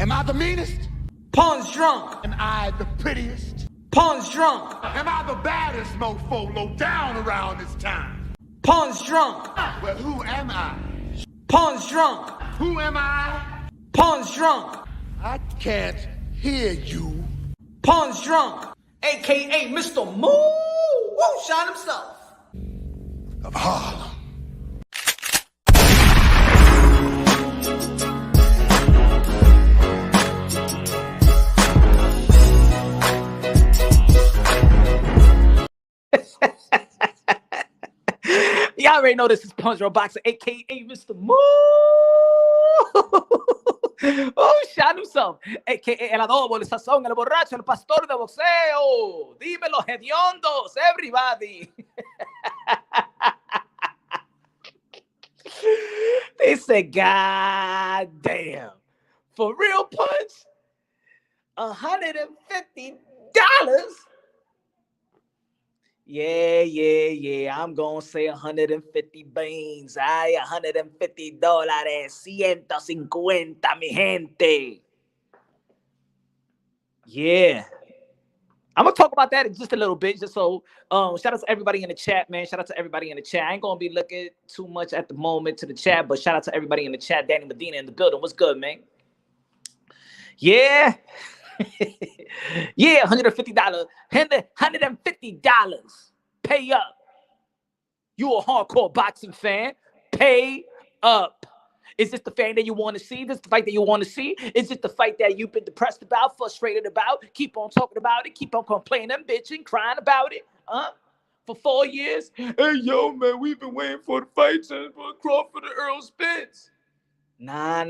Am I the meanest? Pawn's drunk. Am I the prettiest? Pawn's drunk. Am I the baddest mofo low down around this town? Pawn's drunk. Well, who am I? Pawn's drunk. Who am I? Pawn's drunk. I can't hear you. Pawn's drunk. AKA Mr. Moo Woo Shot himself. Of Harlem. Y'all already know this is Punch Roll Boxer, aka Mr. Moo. Oh, shot himself, aka el adobo, el sazón, el borracho, el pastor de boxeo. Dímelo, hediondos, everybody. They said, God damn. For real, Punch? $150? Yeah. I'm going to say 150 beans. Ay, $150. 150, mi gente. Yeah. I'm going to talk about that in just a little bit. Just so, shout out to everybody in the chat, man. Shout out to everybody in the chat. I ain't going to be looking too much at the moment to the chat, but shout out to everybody in the chat. Danny Medina in the building. What's good, man? Yeah. Yeah, $150. $150. Pay up. You a hardcore boxing fan. Pay up. Is this the fight that you want to see? This the fight that you want to see? Is it the fight that you've been depressed about, frustrated about? Keep on talking about it. Keep on complaining, bitching, crying about it. For 4 years? Hey, yo, man, we've been waiting for the fight for Crawford and Errol Spence. Nah.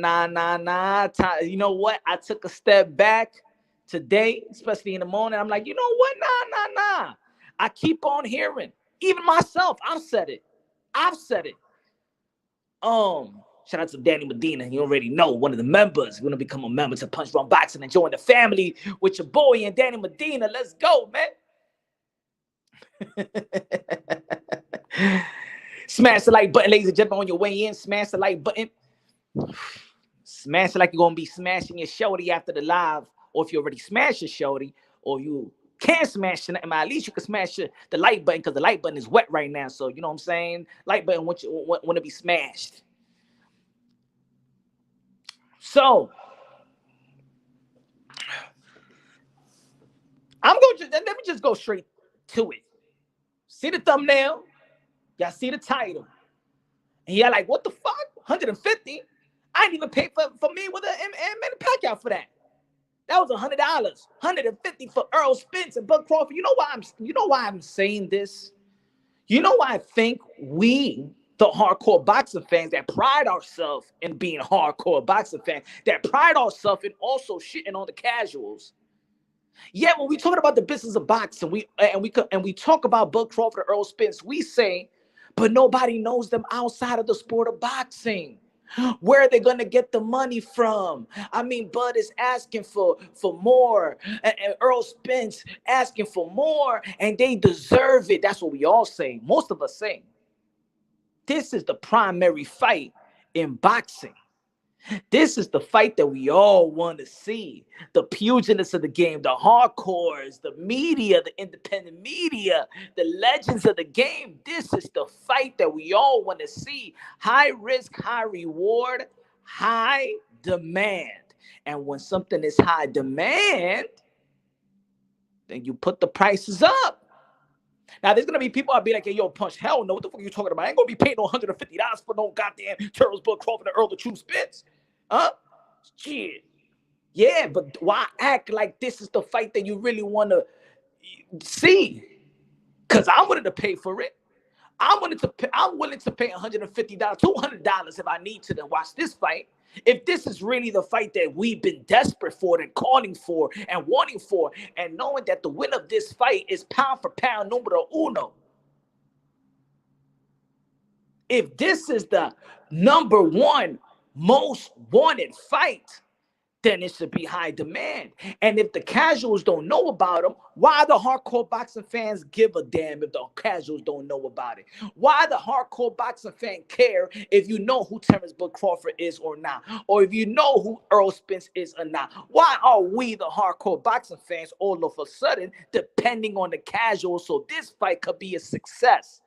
You know what? I took a step back today, especially in the morning. I'm like, you know what? Nah. I keep on hearing. Even myself, I've said it. Shout out to Danny Medina. You already know, one of the members. You're going to become a member to Punch Run Boxing and join the family with your boy and Danny Medina. Let's go, man. Smash the like button, ladies and gentlemen, on your way in. Smash the like button. Smash it like you're going to be smashing your shorty after the live. Or if you already smashed your shorty, or you can't smash it, at least you can smash the like button, because the like button is wet right now. So, you know what I'm saying? Like button want to be smashed. So, let me just go straight to it. See the thumbnail? Y'all see the title. And y'all like, what the fuck? 150? I didn't even pay for me with a Manny Pacquiao for that. That was $100. 150 for Errol Spence and Bud Crawford. You know why I'm saying this? You know why I think we, the hardcore boxing fans that pride ourselves in being hardcore boxing fans, that pride ourselves in also shitting on the casuals. Yeah, when we talking about the business of boxing, we talk about Bud Crawford and Errol Spence, we say, but nobody knows them outside of the sport of boxing. Where are they going to get the money from? I mean, Bud is asking for more, and Errol Spence asking for more, and they deserve it. That's what we all say. Most of us say. This is the primary fight in boxing. This is the fight that we all want to see. The pugilists of the game, the hardcores, the media, the independent media, the legends of the game. This is the fight that we all want to see. High risk, high reward, high demand. And when something is high demand, then you put the prices up. Now, there's going to be people I'll be like, hey, yo, Punch, hell no. What the fuck are you talking about? I ain't going to be paying no $150 for no goddamn Terence, Bud Crawford, and Earl the True Spence. Shit. Yeah, but why act like this is the fight that you really want to see? Because I'm willing to pay for it. I'm willing to pay $150, $200 if I need to watch this fight. If this is really the fight that we've been desperate for and calling for and wanting for, and knowing that the win of this fight is pound for pound numero uno. If this is the number one most wanted fight, then it should be high demand. And if the casuals don't know about them, why the hardcore boxing fans give a damn if the casuals don't know about it? Why the hardcore boxing fan care if you know who Terence Crawford is or not? Or if you know who Errol Spence is or not? Why are we, the hardcore boxing fans, all of a sudden depending on the casuals so this fight could be a success?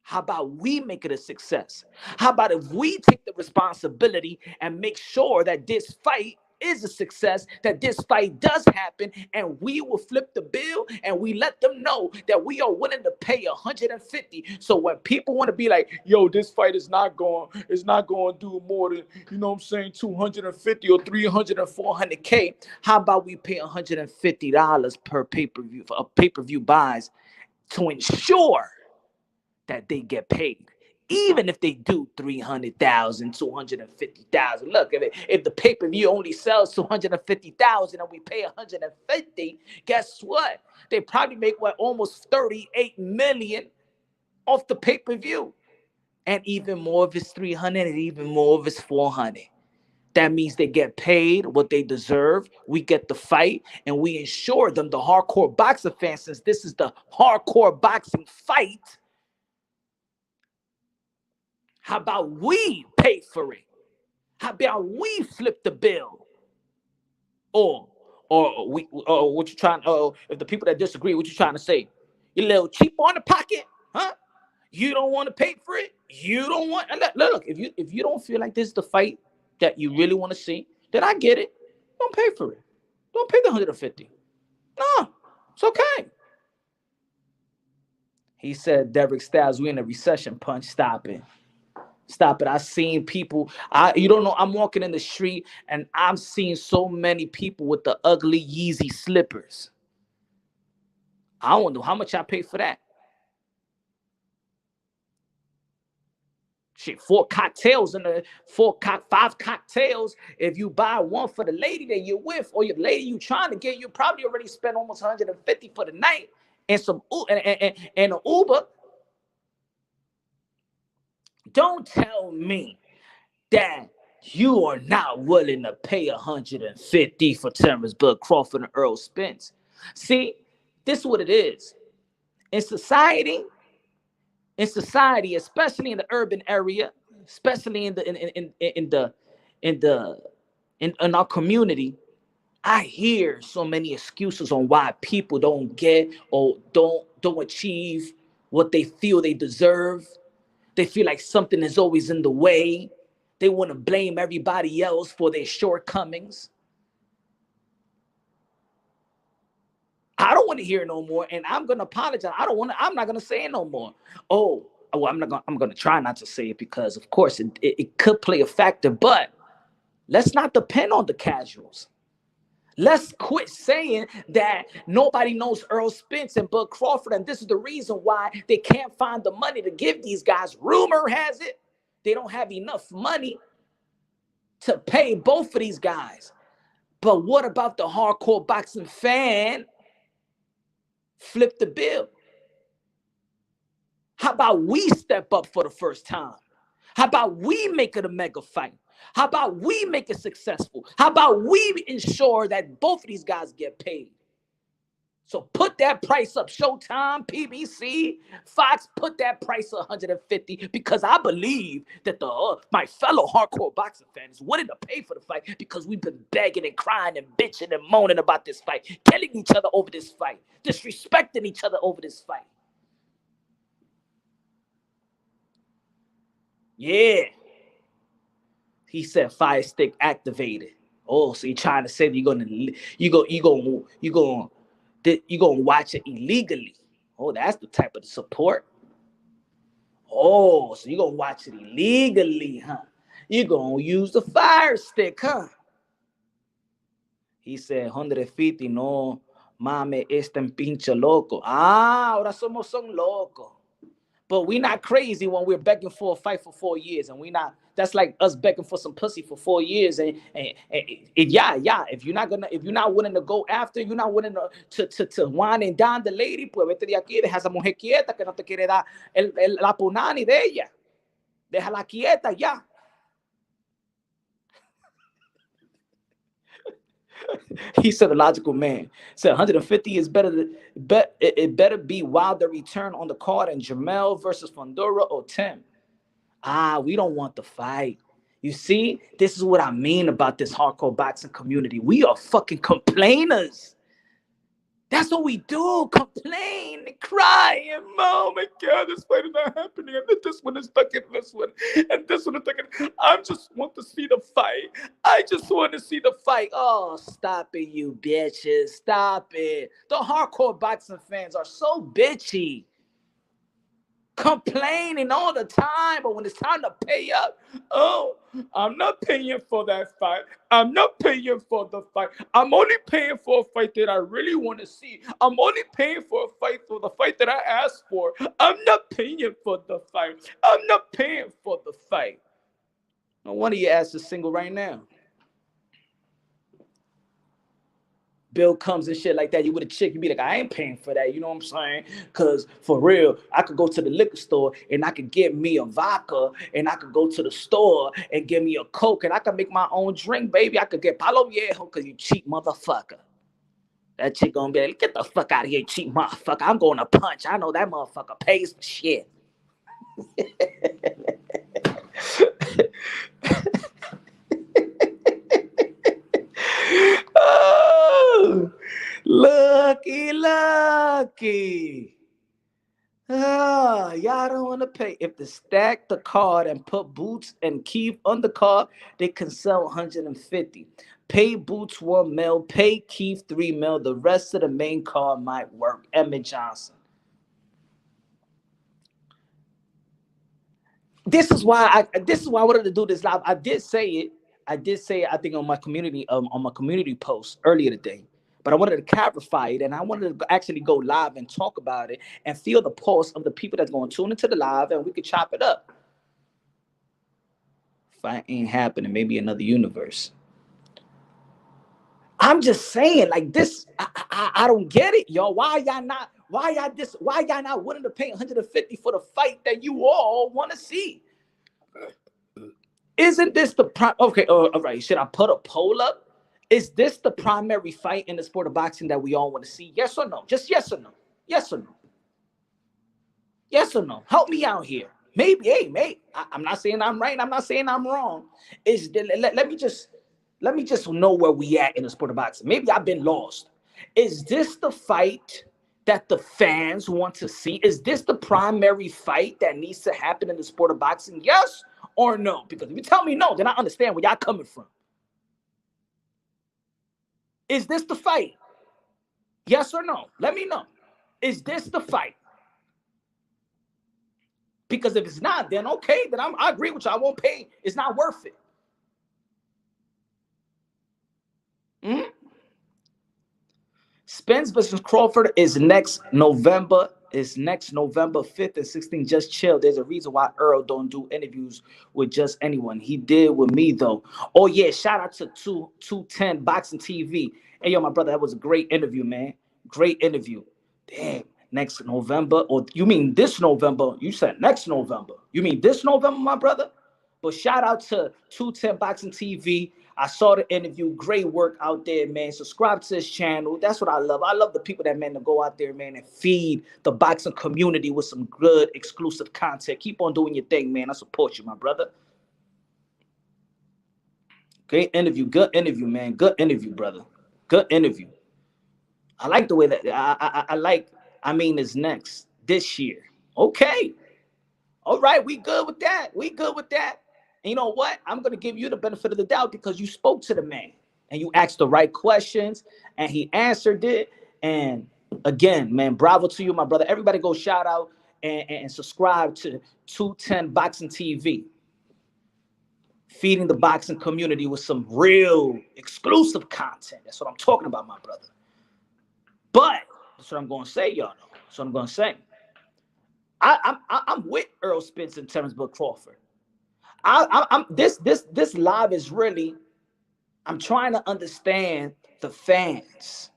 How about we make it a success? How about if we take the responsibility and make sure that this fight is a success, that this fight does happen, and we will flip the bill and we let them know that we are willing to pay 150. So when people want to be like, yo, this fight is not going to do more than, you know what I'm saying, 250 or 300 or 400K, how about we pay $150 per pay-per-view for a pay-per-view buys to ensure that they get paid, even if they do 300,000, 250,000. Look, if the pay-per-view only sells 250,000 and we pay 150, guess what? They probably make almost 38 million off the pay-per-view, and even more if it's 300, and even more if it's 400. That means they get paid what they deserve. We get the fight, and we ensure them, the hardcore boxing fans, since this is the hardcore boxing fight. How about we pay for it? How about we flip the bill? Or what you trying? If the people that disagree, what you trying to say? You a little cheap on the pocket, huh? You don't want to pay for it. You don't want. Look, if you don't feel like this is the fight that you really want to see, then I get it. Don't pay for it. Don't pay the 150. No, it's okay. He said, Derek Styles, we in a recession punch. Stop it. Stop it. I've seen people. You don't know. I'm walking in the street and I'm seeing so many people with the ugly Yeezy slippers. I don't know how much I pay for that. Shit, 5 cocktails. If you buy one for the lady that you're with or your lady you trying to get, you probably already spent almost 150 for the night and some and an Uber. Don't tell me that you are not willing to pay 150 for Terence Crawford and Errol Spence. See, this is what it is. In society, especially in the urban area, especially in our community, I hear so many excuses on why people don't get or don't achieve what they feel they deserve. They feel like something is always in the way. They want to blame everybody else for their shortcomings. I don't want to hear no more, and I'm gonna apologize. I'm not gonna say it no more. I'm gonna try not to say it because, of course, it could play a factor. But let's not depend on the casuals. Let's quit saying that nobody knows Errol Spence and Bud Crawford, and this is the reason why they can't find the money to give these guys. Rumor has it they don't have enough money to pay both of these guys. But what about the hardcore boxing fan? Flip the bill. How about we step up for the first time? How about we make it a mega fight? How about we make it successful? How about we ensure that both of these guys get paid? So put that price up. Showtime, PBC, Fox, put that price at 150 because I believe that my fellow hardcore boxing fans willing to pay for the fight because we've been begging and crying and bitching and moaning about this fight, killing each other over this fight, disrespecting each other over this fight. Yeah. He said fire stick activated. Oh, so you're trying to say that you're gonna watch it illegally. Oh, that's the type of support. Oh, so you're gonna watch it illegally, huh? You're gonna use the fire stick, huh? He said 150, no mame, este pinche loco. Ahora somos locos. But we're not crazy when we're begging for a fight for 4 years, and we're not. That's like us begging for some pussy for 4 years. And if you're not willing to go after, you're not willing to wine and dine the lady, pues vete de aquí, deja esa mujer quieta que no te quiere dar la punani de ella. Déjala quieta ya. He said a logical man. Said 150 is better than it better be Wilder return on the card and Jamel versus Fundora or Tim. We don't want the fight. You see, this is what I mean about this hardcore boxing community. We are fucking complainers. That's what we do. Complain and cry and oh my God, this fight is not happening. And this one is stuck in this one. And this one is stuck in. I just want to see the fight. I just want to see the fight. Oh, stop it, you bitches. Stop it. The hardcore boxing fans are so bitchy. Complaining all the time, but when it's time to pay up, oh, I'm not paying for that fight. I'm not paying for the fight. I'm only paying for a fight that I really want to see. I'm only paying for the fight that I asked for. I'm not paying for the fight. I'm not paying for the fight. No wonder your ass is single right now. Bill comes and shit like that, you with a chick, you be like, I ain't paying for that, you know what I'm saying? Because for real, I could go to the liquor store and I could get me a vodka, and I could go to the store and get me a Coke, and I could make my own drink, baby. I could get Palo Viejo because you cheap motherfucker. That chick gonna be like, get the fuck out of here, cheap motherfucker. I'm going to punch. I know that motherfucker pays for shit. Oh, lucky. Y'all don't want to pay. If they stack the card and put Boots and Keith on the card, they can sell 150. Pay Boots 1 mil, pay Keith 3 mil. The rest of the main card might work. Emmett Johnson. This is why I wanted to do this live. I did say it. I think on my community post earlier today. But I wanted to clarify it, and I wanted to actually go live and talk about it and feel the pulse of the people that's going to tune into the live, and we could chop it up. Fight ain't happening. Maybe another universe. I'm just saying, like this. I don't get it, y'all. Why y'all not willing to pay 150 for the fight that you all want to see? Isn't this the okay? All right. Should I put a poll up? Is this the primary fight in the sport of boxing that we all want to see? Yes or no? Just yes or no? Yes or no? Yes or no? Help me out here. Maybe, hey, mate. I'm not saying I'm right. I'm not saying I'm wrong. Let me just know where we at in the sport of boxing. Maybe I've been lost. Is this the fight that the fans want to see? Is this the primary fight that needs to happen in the sport of boxing? Yes or no? Because if you tell me no, then I understand where y'all coming from. Is this the fight? Yes or no? Let me know. Is this the fight? Because if it's not, then okay, then I agree with you. I won't pay. It's not worth it. Spence versus Crawford is next November. It's next November 5th and 16th. Just chill. There's a reason why Errol don't do interviews with just anyone. He did with me, though. Oh, yeah. Shout out to 210 Boxing TV. Hey, yo, my brother, that was a great interview, man. Great interview. Damn. Next November. Or you mean this November? You said next November. You mean this November, my brother? But shout out to 210 Boxing TV. I saw the interview. Great work out there, man. Subscribe to this channel. That's what I love. I love the people that, man, to go out there, man, and feed the boxing community with some good exclusive content. Keep on doing your thing, man. I support you, my brother. Great interview. Good interview, man. Good interview, brother. Good interview. I like the way that I mean, it's next this year. Okay. All right. We good with that. And you know what? I'm going to give you the benefit of the doubt because you spoke to the man and you asked the right questions and he answered it. And again, man, bravo to you, my brother. Everybody go shout out and subscribe to 210 Boxing TV. Feeding the boxing community with some real exclusive content. That's what I'm talking about, my brother. But that's what I'm going to say, y'all. That's what I'm going to say. I'm with Errol, Spence, and Terence Crawford. This live is really, I'm trying to understand the fans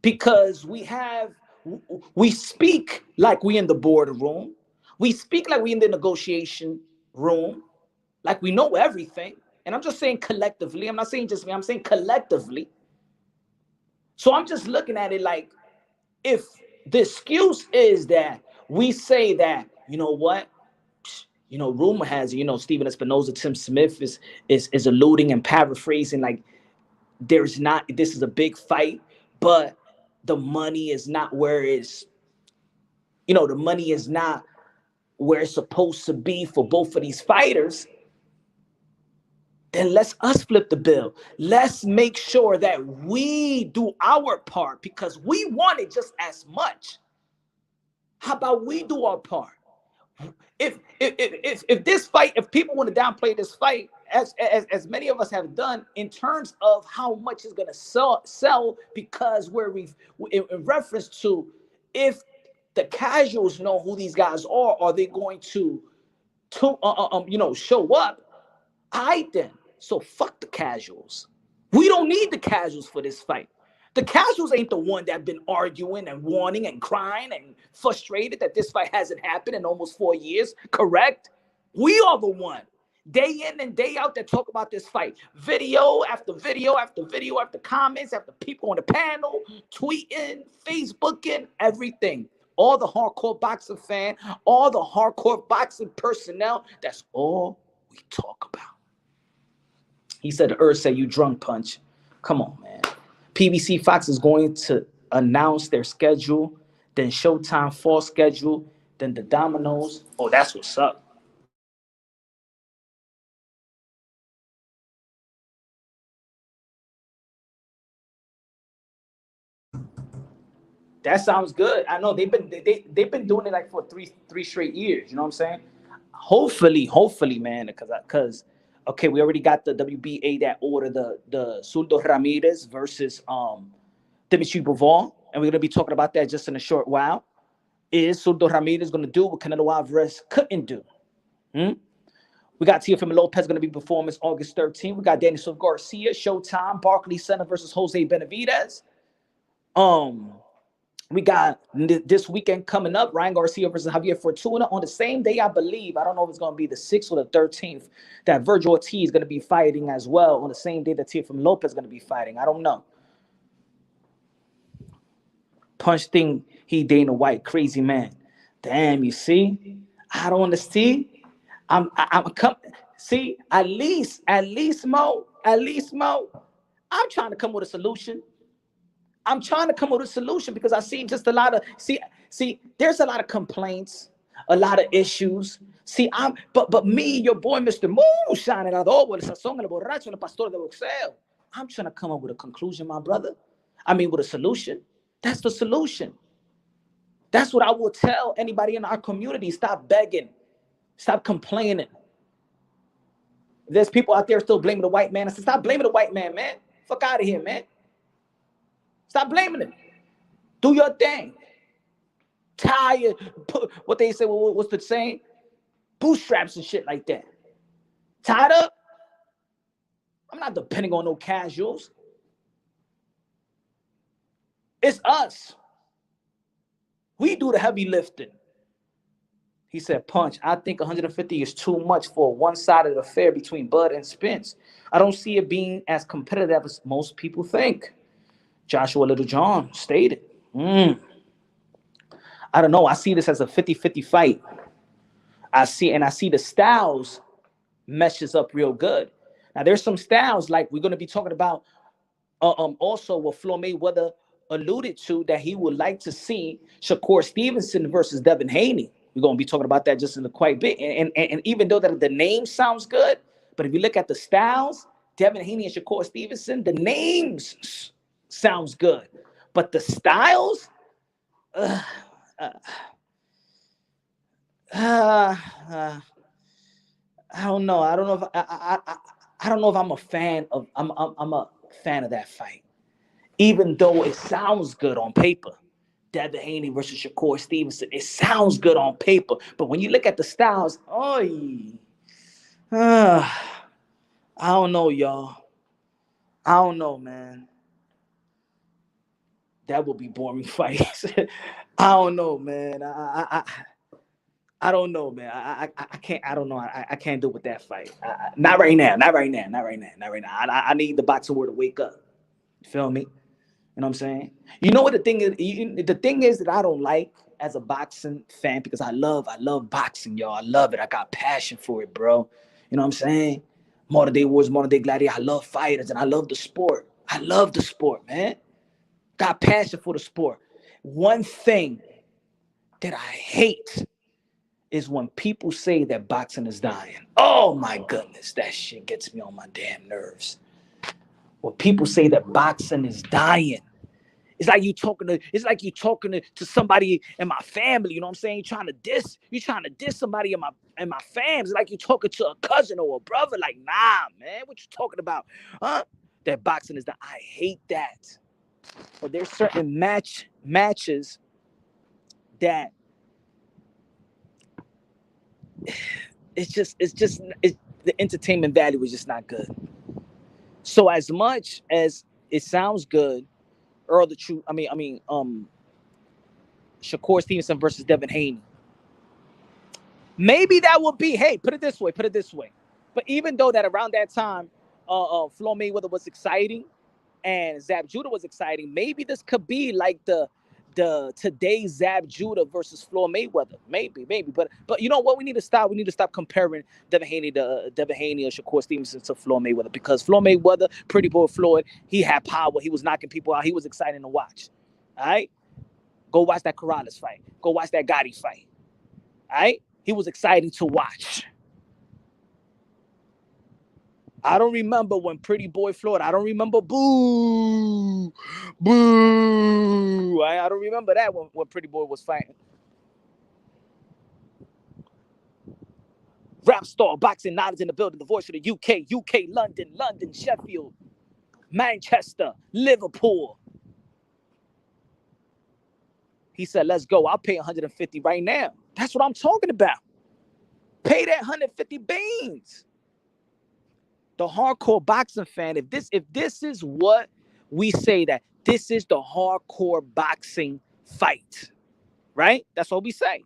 because we speak like we in the boardroom. We speak like we in the negotiation room, like we know everything. And I'm just saying collectively. I'm not saying just me. I'm saying collectively. So I'm just looking at it like, if the excuse is that we say that, you know what, rumor has, Stephen Espinoza, Tim Smith is alluding and paraphrasing like this is a big fight, but the money is not where the money is not where it's supposed to be for both of these fighters. Then let's us flip the bill. Let's make sure that we do our part because we want it just as much. How about we do our part? If this fight, if people want to downplay this fight, as many of us have done, in terms of how much it's going to sell, because in reference to, if the casuals know who these guys are they going to show up? Then. So fuck the casuals. We don't need the casuals for this fight. The casuals ain't the one that been arguing and wanting and crying and frustrated that this fight hasn't happened in almost 4 years, correct? We are the one, day in and day out, that talk about this fight. Video after video after video after comments, after people on the panel, tweeting, Facebooking, everything. All the hardcore boxing fan, all the hardcore boxing personnel, that's all we talk about. He said, said, you drunk, Punch. Come on, man. PBC Fox is going to announce their schedule, then Showtime fall schedule, then the Dominoes. Oh, that's what's up. That sounds good. I know they've been doing it like for three straight years. You know what I'm saying? Hopefully, man, because okay, we already got the WBA that ordered the Zurdo Ramirez versus Dimitri Bivol, and we're gonna be talking about that just in a short while. Is Zurdo Ramirez gonna do what Canelo Alvarez couldn't do? We got Teofimo Lopez going to be performing August 13th. We got Daniel Garcia, Showtime, Barclays Center versus Jose Benavidez. We got this weekend coming up, Ryan Garcia versus Javier Fortuna on the same day, I believe. I don't know if it's going to be the 6th or the 13th, that Virgil Ortiz is going to be fighting as well on the same day that Teofimo Lopez is going to be fighting. I don't know. Punch thing, he Dana White, crazy man. Damn, you see? I don't understand. See, at least Mo, I'm trying to come with a solution. Because I see just a lot of there's a lot of complaints, a lot of issues. See, but me, your boy, Mr. Moonshine, I'm trying to come up with a conclusion, my brother. I mean, with a solution. That's the solution. That's what I will tell anybody in our community. Stop begging. Stop complaining. There's people out there still blaming the white man. I said, stop blaming the white man, man. Fuck out of here, man. Stop blaming him. Do your thing. Tie what they say, what's the saying? Bootstraps and shit like that. Tied up? I'm not depending on no casuals. It's us. We do the heavy lifting. He said, Punch, I think 150 is too much for a one-sided affair between Bud and Spence. I don't see it being as competitive as most people think. Joshua Littlejohn stated. I don't know. I see this as a 50-50 fight. I see the styles meshes up real good. Now, there's some styles like we're going to be talking about also what Floyd Mayweather alluded to, that he would like to see Shakur Stevenson versus Devin Haney. We're going to be talking about that just in a quite bit. And even though that the name sounds good, but if you look at the styles, Devin Haney and Shakur Stevenson, the names sounds good. But the styles, I don't know. I don't know if I'm a fan of I'm a fan of that fight. Even though it sounds good on paper. Devin Haney versus Shakur Stevenson. It sounds good on paper. But when you look at the styles, I don't know, y'all. I don't know, man. That would be boring fights. I don't know, man. I don't know, man. I can't. I don't know. I can't do with that fight. Not right now. Not right now. Not right now. Not right now. I need the boxing world to wake up. You feel me? You know what I'm saying? You know what the thing is? The thing is that I don't like as a boxing fan because I love boxing, y'all. I love it. I got passion for it, bro. You know what I'm saying? Modern day wars, modern day gladiator. I love fighters and I love the sport. I love the sport, man. Got passion for the sport. One thing that I hate is when people say that boxing is dying. Oh my goodness, that shit gets me on my damn nerves. When people say that boxing is dying, it's like you talking to somebody in my family, you know what I'm saying? You trying to diss somebody in my fam. It's like you talking to a cousin or a brother. Like, nah, man, what you talking about? Huh? That boxing is dying. I hate that. But there's certain matches that the entertainment value is just not good. So as much as it sounds good, Earl the Truth, Shakur Stevenson versus Devin Haney. Maybe that would be, hey, put it this way. But even though that around that time, Floyd Mayweather was exciting and Zab Judah was exciting, maybe this could be like the today's Zab Judah versus Floyd Mayweather. Maybe. But you know what? We need to stop comparing Devin Haney or Shakur Stevenson to Floyd Mayweather, because Floyd Mayweather, Pretty Boy Floyd, he had power. He was knocking people out. He was exciting to watch. All right? Go watch that Corrales fight. Go watch that Gotti fight. All right? He was exciting to watch. I don't remember when Pretty Boy Floyd, I don't remember boo. I don't remember that when Pretty Boy was fighting. Rap star, boxing knowledge in the building, the voice of the UK, London, Sheffield, Manchester, Liverpool. He said, let's go. I'll pay 150 right now. That's what I'm talking about. Pay that 150 beans. The hardcore boxing fan, if this is what we say, that this is the hardcore boxing fight, right? That's what we say.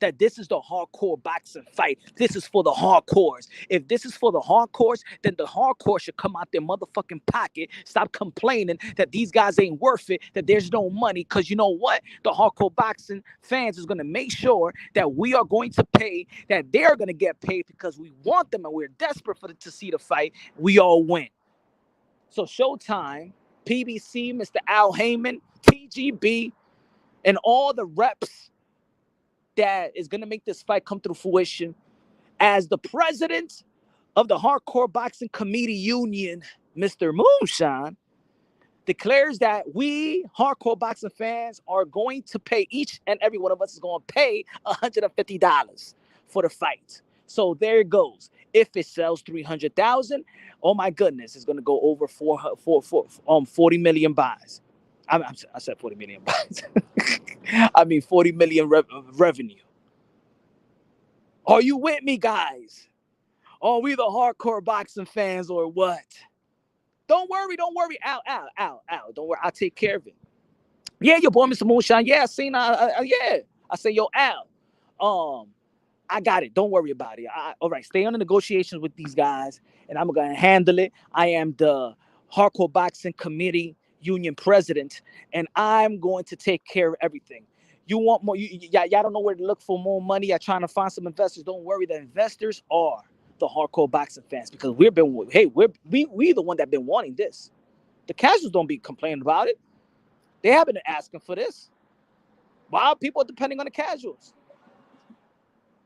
That this is the hardcore boxing fight. This is for the hardcores. If this is for the hardcores, then the hardcore should come out their motherfucking pocket. Stop complaining that these guys ain't worth it, that there's no money. Because you know what? The hardcore boxing fans is going to make sure that we are going to pay, that they're going to get paid, because we want them and we're desperate to see the fight. We all win. So Showtime, PBC, Mr. Al Heyman, TGB, and all the reps that is going to make this fight come through fruition, as the president of the Hardcore Boxing Committee Union, Mr. Moonshine, declares that we hardcore boxing fans are going to pay, each and every one of us is going to pay $150 for the fight. So there it goes. If it sells 300,000, oh my goodness, it's going to go over 40 million buys. I said 40 million buys. I mean 40 million revenue. Are you with me, guys? Are we the hardcore boxing fans or what? Don't worry. Al. Don't worry. I'll take care of it. Yeah, your boy, Mr. Moonshine. Yeah, I seen. Yeah. I say, yo, Al. I got it. Don't worry about it. All right, stay on the negotiations with these guys, and I'm gonna handle it. I am the Hardcore Boxing Committee Union president, and I'm going to take care of everything. You want more? Y'all don't know where to look for more money. Y'all trying to find some investors. Don't worry. The investors are the hardcore boxing fans, because we're the one that been wanting this. The casuals don't be complaining about it. They haven't been asking for this. Why people are depending on the casuals?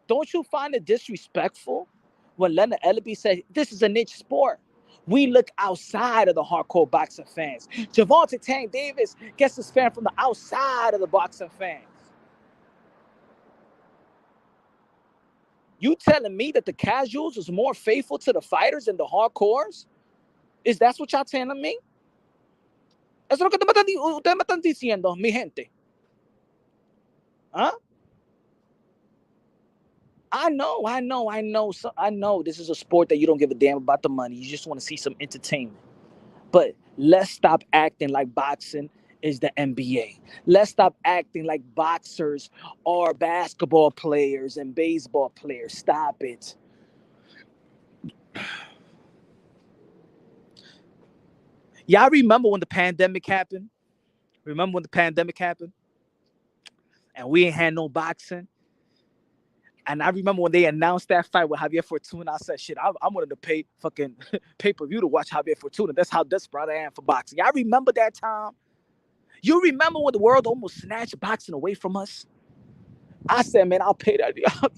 Don't you find it disrespectful when Leonard Ellaby said this is a niche sport? We look outside of the hardcore boxing fans. Gervonta Tank Davis gets his fan from the outside of the boxing fans. You telling me that the casuals is more faithful to the fighters than the hardcores? Is that what y'all telling me? Eso es lo que ustedes me están diciendo, mi gente. Huh? I know. So I know this is a sport that you don't give a damn about the money. You just want to see some entertainment. But let's stop acting like boxing is the NBA. Let's stop acting like boxers are basketball players and baseball players. Stop it. Y'all remember when the pandemic happened? Remember when the pandemic happened? And we ain't had no boxing? And I remember when they announced that fight with Javier Fortuna, I said, shit, I'm willing to pay fucking pay-per-view to watch Javier Fortuna. That's how desperate I am for boxing. Y'all remember that time? You remember when the world almost snatched boxing away from us? I said, man, I'll pay that.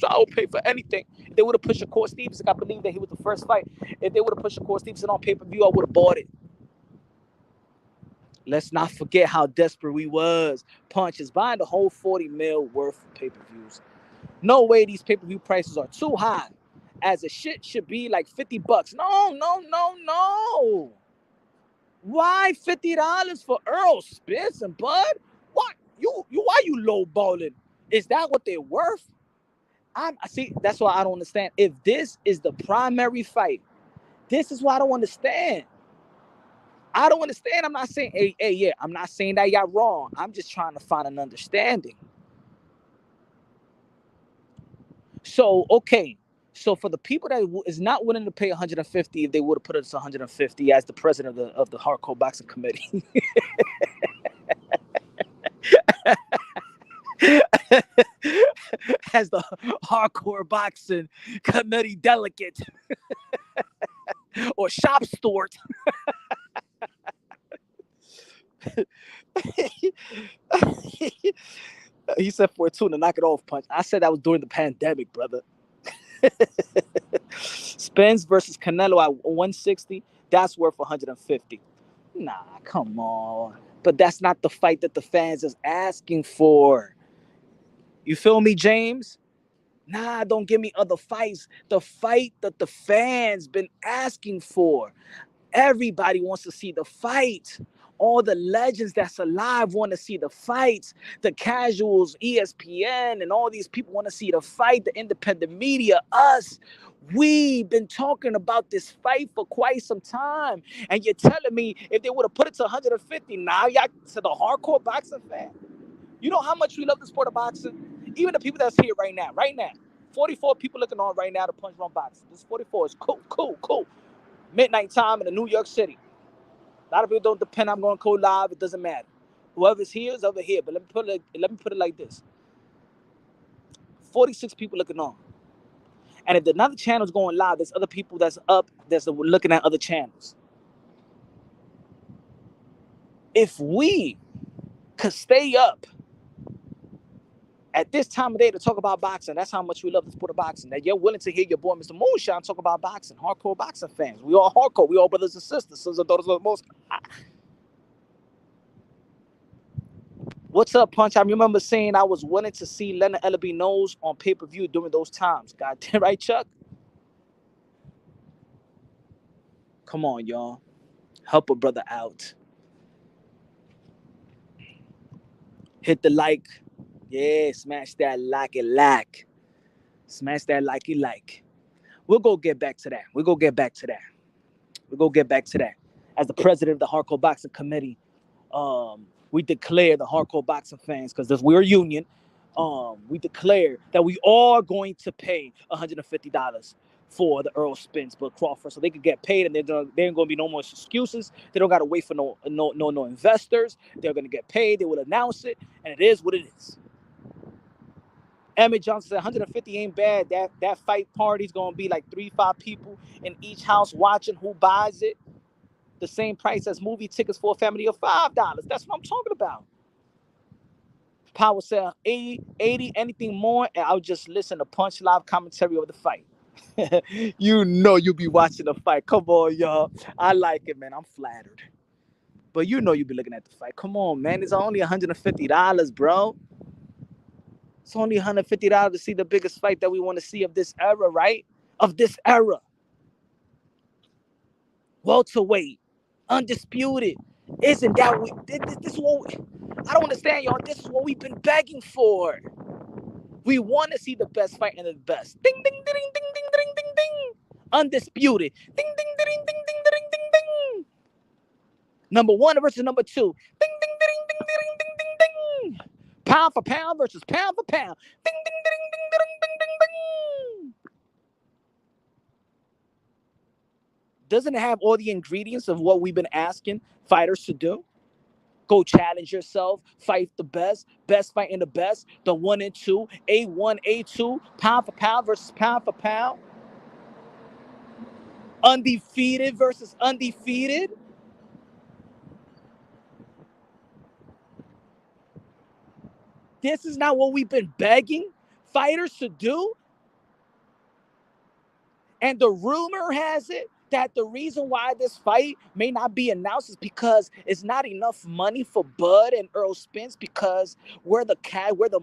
I'll pay for anything. If they would have pushed Shakur Stevenson, I believe that he was the first fight. If they would have pushed Shakur Stevenson on pay-per-view, I would have bought it. Let's not forget how desperate we was. Punches buying the whole 40 mil worth of pay-per-views. No way these pay-per-view prices are too high. As a shit should be like $50. No. Why $50 for Errol, Spence, and Bud? What? Why you lowballing? Is that what they're worth? I see. That's why I don't understand. If this is the primary fight, this is why I don't understand. I don't understand. I'm not saying, yeah. I'm not saying that y'all wrong. I'm just trying to find an understanding. So, okay. So for the people that is not willing to pay 150, if they would have put it to 150 as the president of the Hardcore Boxing Committee. As the Hardcore Boxing Committee delegate or shop steward. He said Fortuna, knock it off, punch. I said that was during the pandemic, brother. Spence versus Canelo at 160, that's worth 150. Nah, come on. But that's not the fight that the fans is asking for. You feel me, James? Nah, don't give me other fights. The fight that the fans been asking for. Everybody wants to see the fight. All the legends that's alive want to see the fights. The casuals, ESPN, and all these people want to see the fight. The independent media, us. We've been talking about this fight for quite some time. And you're telling me if they would have put it to 150, now y'all to the hardcore boxing fan. You know how much we love the sport of boxing? Even the people that's here right now. 44 people looking on right now to Punch Run Boxing. This 44 is cool. Midnight time in New York City. A lot of people don't depend. I'm going to go live. It doesn't matter. Whoever's here is over here. But let me put it like this: 46 people looking on. And if another channel's going live, there's other people that's up that's looking at other channels. If we could stay up at this time of day to talk about boxing, that's how much we love the sport of boxing. That you're willing to hear your boy Mr. Moonshine talk about boxing. Hardcore boxing fans. We all hardcore. We all brothers and sisters. Sons and daughters of the most. What's up, Punch? I remember saying I was willing to see Leonard Ellaby Knowles on pay-per-view during those times. God damn right, Chuck? Come on, y'all. Help a brother out. Hit the like. Yeah, smash that like. Smash that like. We'll go get back to that. As the president of the Hardcore Boxing Committee, we declare the hardcore boxing fans, because we're a union, we declare that we are going to pay $150 for the Errol Spence but Crawford, so they could get paid, and there ain't going to be no more excuses. They don't got to wait for no investors. They're going to get paid. They will announce it, and it is what it is. Emmett Johnson said 150 ain't bad. That fight party's going to be like 3-5 people in each house watching. Who buys it? The same price as movie tickets for a family of $5. That's what I'm talking about. Power said 80, anything more, and I'll just listen to Punch live commentary of the fight. You know you'll be watching the fight. Come on, y'all. I like it, man. I'm flattered. But you know you'll be looking at the fight. Come on, man. It's only $150, bro. It's only $150 to see the biggest fight that we want to see of this era, right? Of this era. Welterweight. Undisputed. Isn't that this is what I don't understand, y'all. This is what we've been begging for. We want to see the best fight and the best. Ding ding ding ding ding ding ding ding. Undisputed. Ding ding ding ding ding ding ding ding. Number 1 versus number 2. Ding ding ding ding Pound for pound versus pound for pound. Ding, ding, ding, ding, ding, ding, ding, ding. Doesn't it have all the ingredients of what we've been asking fighters to do? Go challenge yourself, fight the best fighting the best, the 1 and 2, A1, A2, pound for pound versus pound for pound. Undefeated versus undefeated. This is not what we've been begging fighters to do. And the rumor has it that the reason why this fight may not be announced is because it's not enough money for Bud and Errol Spence, because where the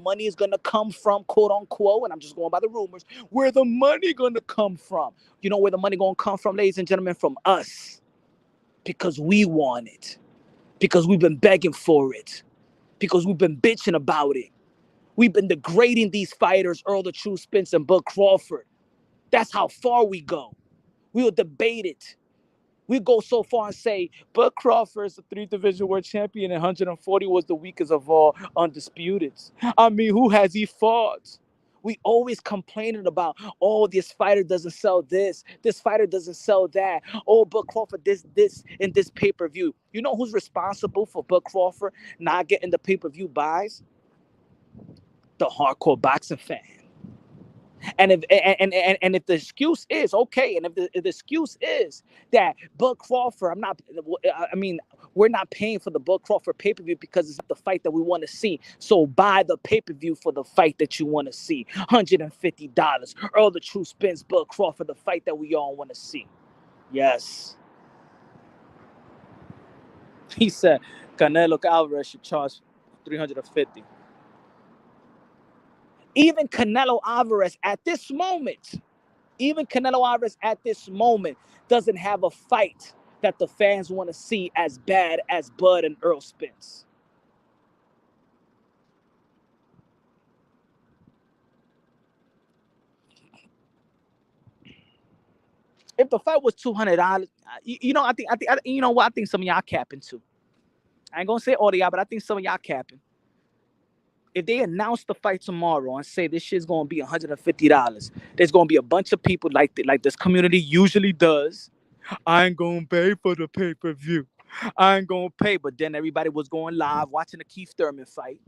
money is gonna come from, quote unquote, and I'm just going by the rumors, where the money gonna come from. You know where the money gonna come from, ladies and gentlemen? From us. Because we want it. Because we've been begging for it. Because we've been bitching about it. We've been degrading these fighters, Errol the True Spence and Bud Crawford. That's how far we go. We will debate it. We go so far and say, Bud Crawford is a 3-division world champion and 140 was the weakest of all undisputed. I mean, who has he fought? We always complaining about, oh, this fighter doesn't sell this fighter doesn't sell that. Oh, Bud Crawford, this, and this pay-per-view. You know who's responsible for Bud Crawford not getting the pay-per-view buys? The hardcore boxing fan. And if the excuse is okay, and if the excuse is that Bud Crawford, we're not paying for the Bud Crawford pay-per-view because it's the fight that we want to see. So buy the pay-per-view for the fight that you want to see. $150. Errol the True Spence, Bud Crawford, the fight that we all want to see. Yes. He said Canelo Alvarez should charge $350. Even Canelo Alvarez at this moment doesn't have a fight that the fans want to see as bad as Bud and Errol Spence. If the fight was $200, I think some of y'all capping too. I ain't gonna say all of y'all, but I think some of y'all capping. If they announce the fight tomorrow and say this shit's gonna be $150, there's gonna be a bunch of people like this community usually does. I ain't gonna pay for the pay-per-view. I ain't gonna pay. But then everybody was going live watching the Keith Thurman fight.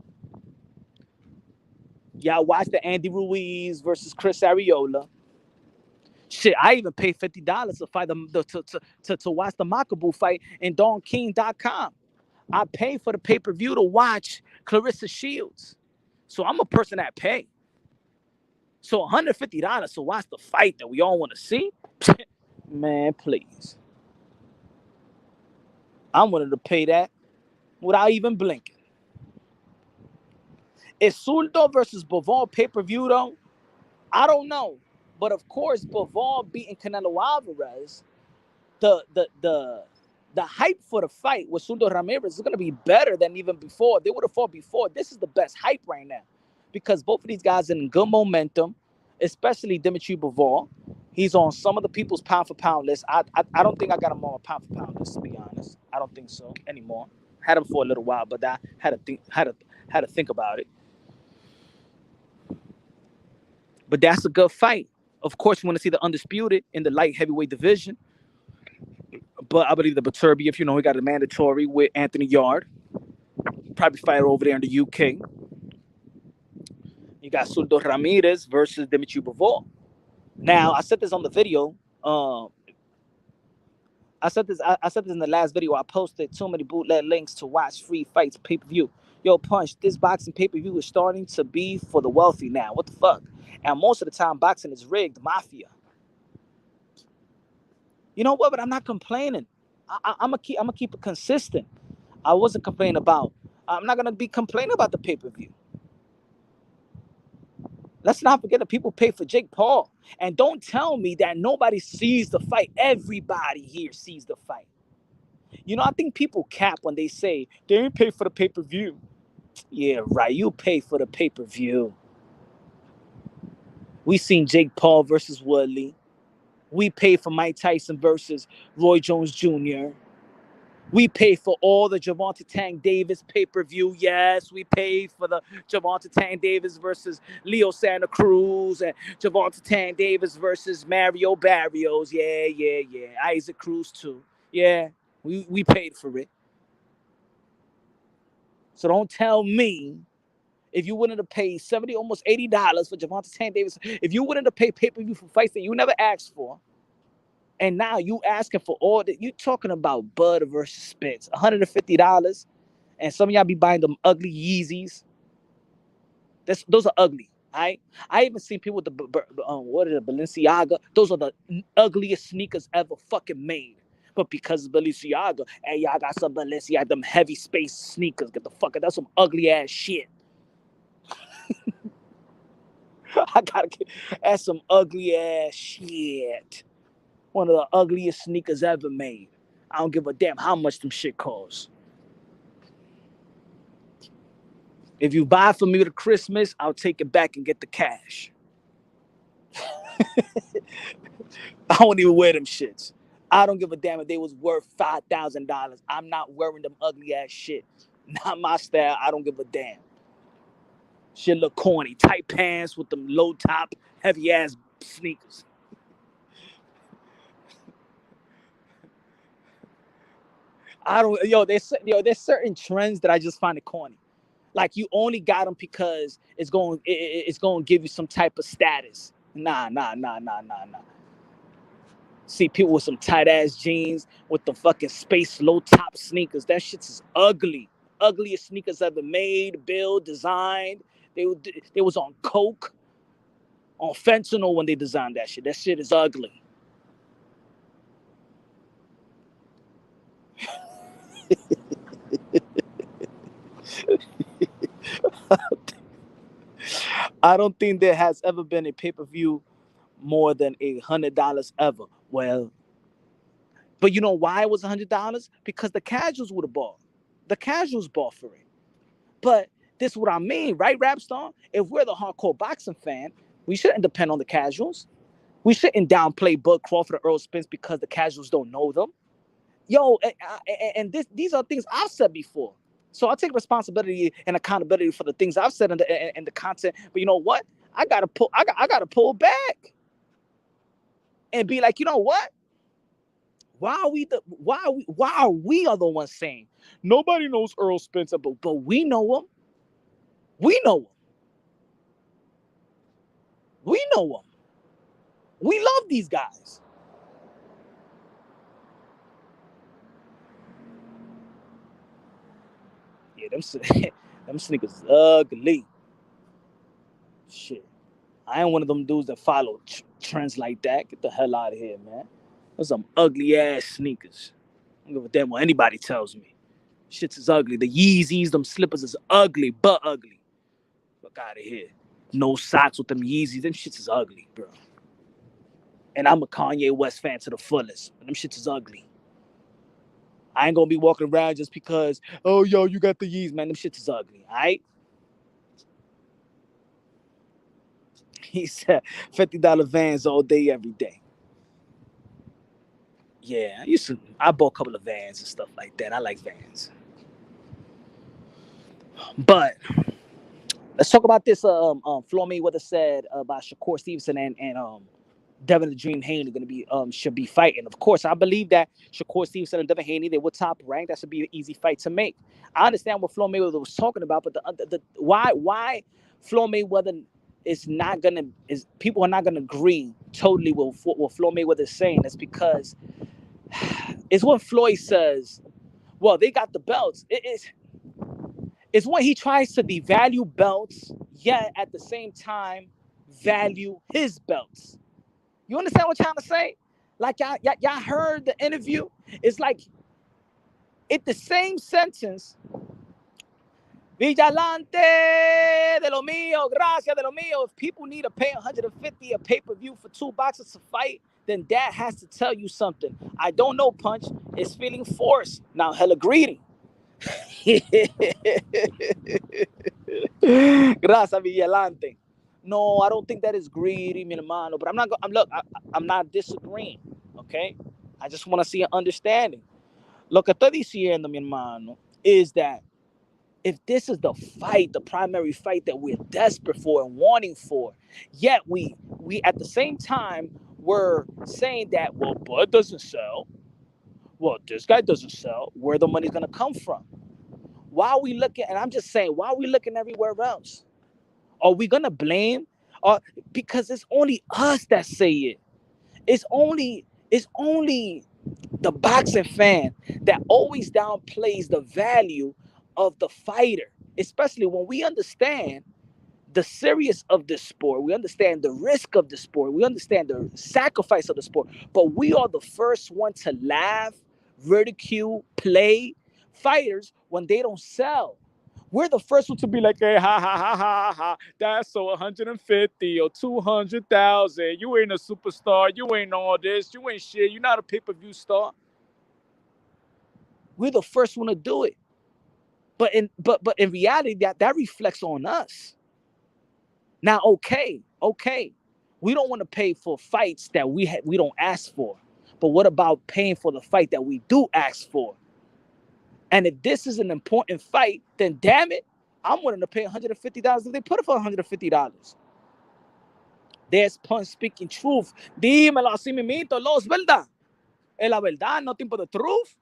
Y'all watched the Andy Ruiz versus Chris Arreola. Shit, I even paid $50 to fight to watch the Makabu fight in DonKing.com. I paid for the pay-per-view to watch Clarissa Shields. So I'm a person that pay. So $150 to watch the fight that we all want to see? Man, please. I'm willing to pay that without even blinking. Is Zurdo versus Bivol pay-per-view though? I don't know. But of course, Bivol beating Canelo Alvarez, the hype for the fight with Zurdo Ramirez is going to be better than even before. They would have fought before. This is the best hype right now because both of these guys are in good momentum, especially Dimitri Bivol. He's on some of the people's pound for pound list. I don't think I got him on a pound for pound list, to be honest. I don't think so anymore. Had him for a little while, but I had to think about it. But that's a good fight. Of course, you want to see the undisputed in the light heavyweight division. But I believe the Baturbiev, he got a mandatory with Anthony Yard. Probably fight over there in the UK. You got Zurdo Ramirez versus Dimitri Bivol. Now, I said this on the video. I said this in the last video. I posted too many bootleg links to watch free fights pay-per-view. Yo, Punch, this boxing pay-per-view is starting to be for the wealthy now. What the fuck? And most of the time, boxing is rigged, mafia. You know what? But I'm not complaining. I'm gonna keep it consistent. I wasn't complaining about. I'm not gonna be complaining about the pay-per-view. Let's not forget that people pay for Jake Paul. And don't tell me that nobody sees the fight. Everybody here sees the fight. I think people cap when they say they didn't pay for the pay-per-view. Yeah, right. You pay for the pay-per-view. We seen Jake Paul versus Woodley. We paid for Mike Tyson versus Roy Jones Jr. We paid for all the Gervonta Tank Davis pay-per-view. Yes, we paid for the Gervonta Tank Davis versus Leo Santa Cruz and Gervonta Tank Davis versus Mario Barrios. Yeah. Isaac Cruz too. Yeah, we paid for it. So don't tell me if you willing to pay $70, almost $80 for Gervonta Tank Davis, if you willing to pay pay-per-view for fights that you never asked for, and now you asking for all that, you talking about Bud versus Spence, $150, and some of y'all be buying them ugly Yeezys. Those are ugly. I even seen people with the what is it, Balenciaga. Those are the ugliest sneakers ever fucking made. But because of Balenciaga, hey, y'all got some Balenciaga, them heavy space sneakers. Get the fuck out. That's some ugly ass shit. I gotta get that's some ugly ass shit. One of the ugliest sneakers ever made. I don't give a damn how much them shit costs. If you buy for me to Christmas, I'll take it back and get the cash. I don't even wear them shits. I don't give a damn if they was worth $5,000. I'm not wearing them ugly ass shit. Not my style. I don't give a damn. Shit look corny. Tight pants with them low top, heavy ass sneakers. I don't. There's certain trends that I just find it corny. Like you only got them because it's going to give you some type of status. Nah. See people with some tight ass jeans with the fucking space low top sneakers. That shit's is ugly. Ugliest sneakers ever made, built, designed. They was on coke, on fentanyl when they designed that shit. That shit is ugly. I don't think there has ever been a pay-per-view more than $100 ever. Well, but you know why it was $100? Because the casuals would have bought. The casuals bought for it. But this is what I mean, right, Rapstar? If we're the hardcore boxing fan, we shouldn't depend on the casuals. We shouldn't downplay Bud Crawford or Earl Spence because the casuals don't know them. Yo, and these are things I've said before. So I take responsibility and accountability for the things I've said in the content. But you know what? I gotta pull back and be like, you know what? Why are we are the ones saying nobody knows Earl Spencer, but we know him. We know him. We know them. We love these guys. Yeah, them sneakers ugly. Shit. I ain't one of them dudes that follow trends like that. Get the hell out of here, man. Those some ugly ass sneakers. I don't give a damn what anybody tells me. Shits is ugly. The Yeezys, them slippers is ugly, but ugly. Fuck out of here. No socks with them Yeezys. Them shits is ugly, bro. And I'm a Kanye West fan to the fullest. Them shits is ugly. I ain't gonna be walking around just because, oh, yo, you got the Yeezys, man. Them shits is ugly, all right? He said $50 Vans all day, every day. Yeah, I bought a couple of Vans and stuff like that. I like Vans. But let's talk about this. Floyd Mayweather said about Shakur Stevenson and Devin the Dream Haney going to be should be fighting. Of course, I believe that Shakur Stevenson and Devin Haney, they were top ranked. That should be an easy fight to make. I understand what Floyd Mayweather was talking about, but why Floyd Mayweather people are not gonna agree totally with what Floyd Mayweather is saying. That's because it's what Floyd says. Well, they got the belts. It's when he tries to devalue belts, yet at the same time value his belts. You understand what I'm trying to say? Like y'all heard the interview. It's like the same sentence. Vigilante de lo mío, gracias de lo mío. If people need to pay $150 a pay-per-view for two boxers to fight, then that has to tell you something. I don't know, Punch. It's feeling forced. Now, hella greedy. Gracias, Vigilante. No, I don't think that is greedy, mi hermano. But I'm not disagreeing. Okay, I just want to see an understanding. Lo que estoy diciendo, mi hermano, is that if this is the fight, the primary fight that we're desperate for and wanting for, yet we at the same time we're saying that, well, Bud doesn't sell, well, this guy doesn't sell, where the money's gonna come from? Why are we looking? And I'm just saying, why are we looking everywhere else? Are we gonna blame? Because it's only us that say it. It's only the boxing fan that always downplays the value of the fighter, especially when we understand the serious of the sport. We understand the risk of the sport. We understand the sacrifice of the sport. But we are the first one to laugh, ridicule, play fighters when they don't sell. We're the first one to be like, hey, ha, ha, ha, ha, ha. That's so 150 or 200,000. You ain't a superstar. You ain't all this. You ain't shit. You're not a pay-per-view star. We're the first one to do it. But in reality, that reflects on us. Now, okay, we don't want to pay for fights that we don't ask for. But what about paying for the fight that we do ask for? And if this is an important fight, then damn it, I'm willing to pay $150 if they put it for $150. There's Punch speaking truth. Dímelo así mimito, los verdad. Es la verdad, nothing but the truth.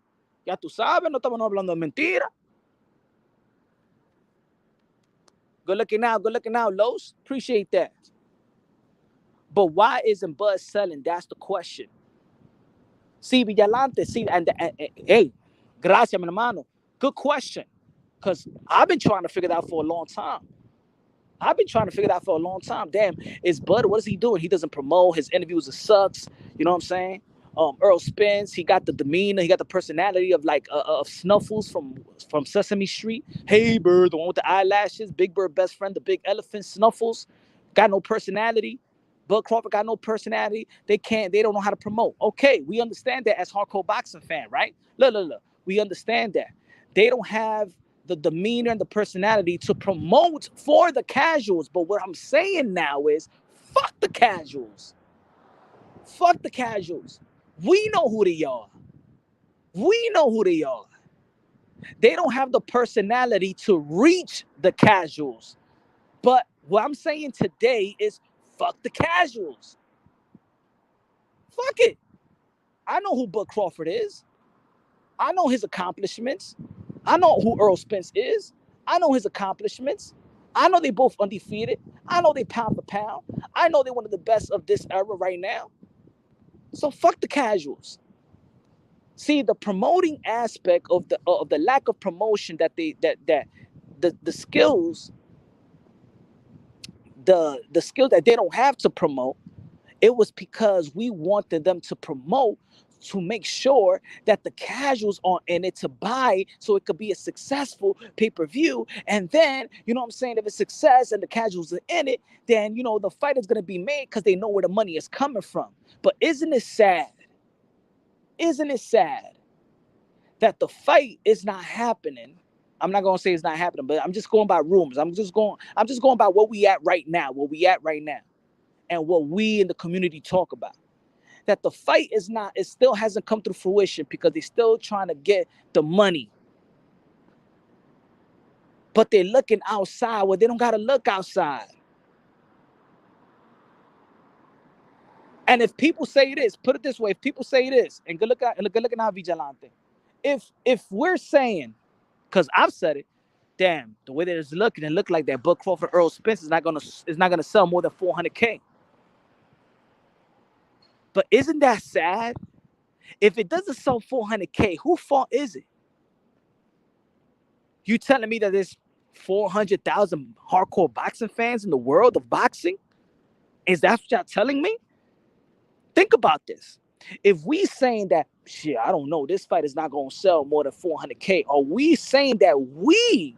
Ya tú sabes, no estamos hablando de mentira. Good looking out, Los. Appreciate that. But why isn't Bud selling? That's the question. See, Villalante, see, and hey, gracias, mi hermano. Good question. Because I've been trying to figure that out for a long time. Damn, is Bud, what is he doing? He doesn't promote. His interviews are sucks. You know what I'm saying? Errol Spence, he got the demeanor, he got the personality of like of Snuffles from Sesame Street. Hey Bird, the one with the eyelashes, Big Bird best friend, the big elephant. Snuffles got no personality. Bud Crawford got no personality. They don't know how to promote. Okay, we understand that as hardcore boxing fan, right? Look. We understand that. They don't have the demeanor and the personality to promote for the casuals. But what I'm saying now is, fuck the casuals. Fuck the casuals. We know who they are. They don't have the personality to reach the casuals. But what I'm saying today is, fuck the casuals. Fuck it. I know who Bud Crawford is. I know his accomplishments. I know who Errol Spence is. I know his accomplishments. I know they both undefeated. I know they pound for pound. I know they're one of the best of this era right now. So fuck the casuals. See, the promoting aspect of the lack of promotion that the skills the skill that they don't have to promote, it was because we wanted them to promote to make sure that the casuals are in it to buy so it could be a successful pay-per-view. And then, you know what I'm saying, if it's success and the casuals are in it, then, you know, the fight is going to be made because they know where the money is coming from. But isn't it sad? Isn't it sad that the fight is not happening? I'm not going to say it's not happening, but I'm just going by rumors. I'm just going by what we at right now, and what we in the community talk about. That the fight it still hasn't come to fruition because they're still trying to get the money. But they're looking outside where they don't got to look outside. And if people say this, put it this way, if people say this, and good looking out Vigilante, if we're saying, because I've said it, damn, the way that it's looking, it look like that Bud Crawford Errol Spence is not gonna sell more than 400K. But isn't that sad? If it doesn't sell 400K, whose fault is it? You telling me that there's 400,000 hardcore boxing fans in the world of boxing? Is that what y'all telling me? Think about this. If we saying that, shit, I don't know, this fight is not going to sell more than 400K, are we saying that we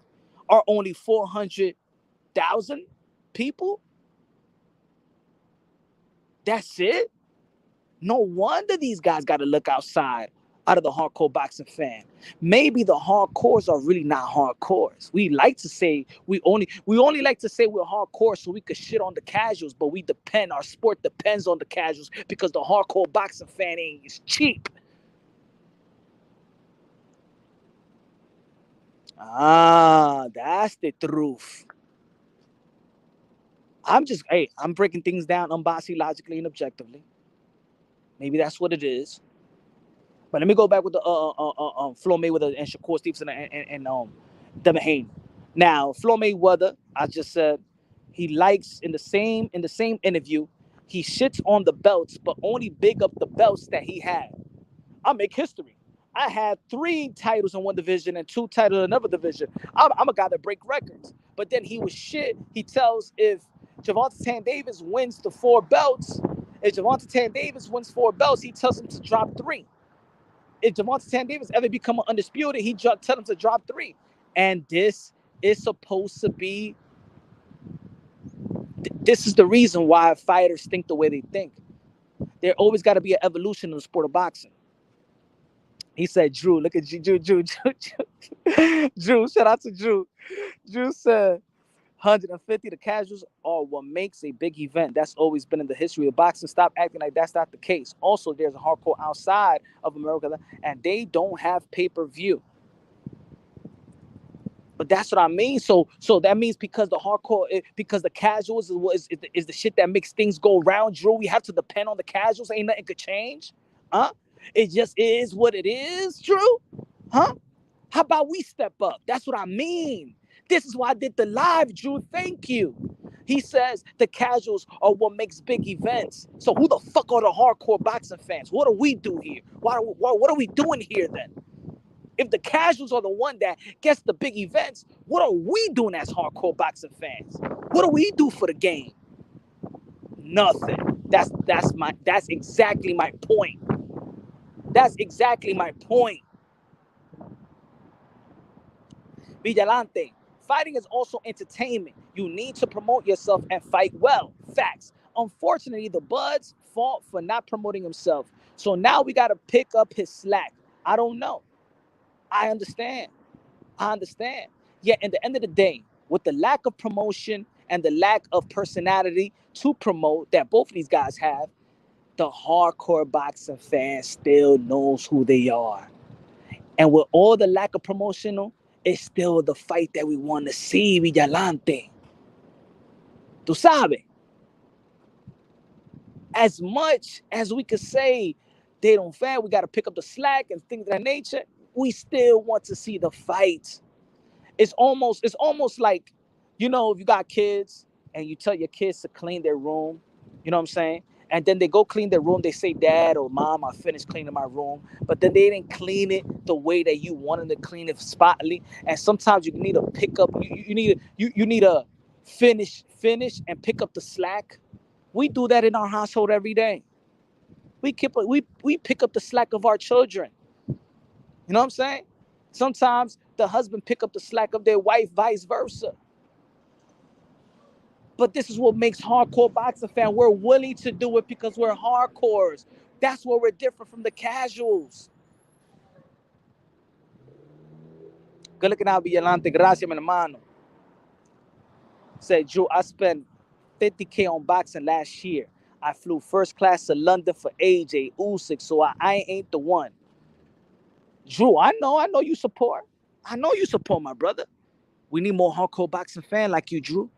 are only 400,000 people? That's it? No wonder these guys got to look outside out of the hardcore boxing fan. Maybe the hardcores are really not hardcores. We like to say we only like to say we're hardcore so we could shit on the casuals, but our sport depends on the casuals because the hardcore boxing fan is cheap. Ah, that's the truth. I'm breaking things down unbiasedly, logically, and objectively. Maybe that's what it is. But let me go back with the Floyd Mayweather and Shakur Stevenson and Devin Haney. Now, Floyd Mayweather, I just said he likes in the same interview, he shits on the belts, but only big up the belts that he had. I make history. I had 3 titles in one division and 2 titles in another division. I'm a guy that break records. But then he was shit. He tells if Gervonta Tan Davis wins the 4 belts, if Gervonta Tan Davis wins 4 belts, he tells him to drop 3. If Gervonta Tan Davis ever become undisputed, he tell him to drop 3. And this is supposed to be. This is the reason why fighters think the way they think. There always got to be an evolution in the sport of boxing. He said, Drew, look at Drew. Drew, shout out to Drew. Drew said, 150, the casuals are what makes a big event. That's always been in the history of boxing. Stop acting like that's not the case. Also, there's a hardcore outside of America, and they don't have pay-per-view. But that's what I mean. So that means because the hardcore, because the casuals is the shit that makes things go round, Drew, we have to depend on the casuals. Ain't nothing could change. Huh? It just is what it is, Drew. Huh? How about we step up? That's what I mean. This is why I did the live, Drew. Thank you. He says the casuals are what makes big events. So who the fuck are the hardcore boxing fans? What do we do here? What are we doing here then? If the casuals are the one that gets the big events, what are we doing as hardcore boxing fans? What do we do for the game? Nothing. That's exactly my point. That's exactly my point. Vigilante. Fighting is also entertainment. You need to promote yourself and fight well. Facts. Unfortunately, the Buds fought for not promoting himself. So now we got to pick up his slack. I don't know. I understand. Yet, at the end of the day, with the lack of promotion and the lack of personality to promote that both of these guys have, the hardcore boxing fan still knows who they are. And with all the lack of promotional, it's still the fight that we want to see, Vigilante. Tú sabes? As much as we could say they don't fan, we got to pick up the slack and things of that nature, we still want to see the fight. It's almost like, if you got kids and you tell your kids to clean their room, you know what I'm saying? And then they go clean their room. They say, Dad or Mom, I finished cleaning my room. But then they didn't clean it the way that you wanted to clean it spotlessly. And sometimes you need to pick up, you need to finish and pick up the slack. We do that in our household every day. We pick up the slack of our children. You know what I'm saying? Sometimes the husband pick up the slack of their wife, vice versa. But this is what makes hardcore boxing fan. We're willing to do it because we're hardcores. That's where we're different from the casuals. Good looking out, Vigilante. Gracias, mi hermano. Said, Drew, I spent $50K on boxing last year. I flew first class to London for AJ Usyk, so I ain't the one. Drew, I know you support. I know you support, my brother. We need more hardcore boxing fan like you, Drew.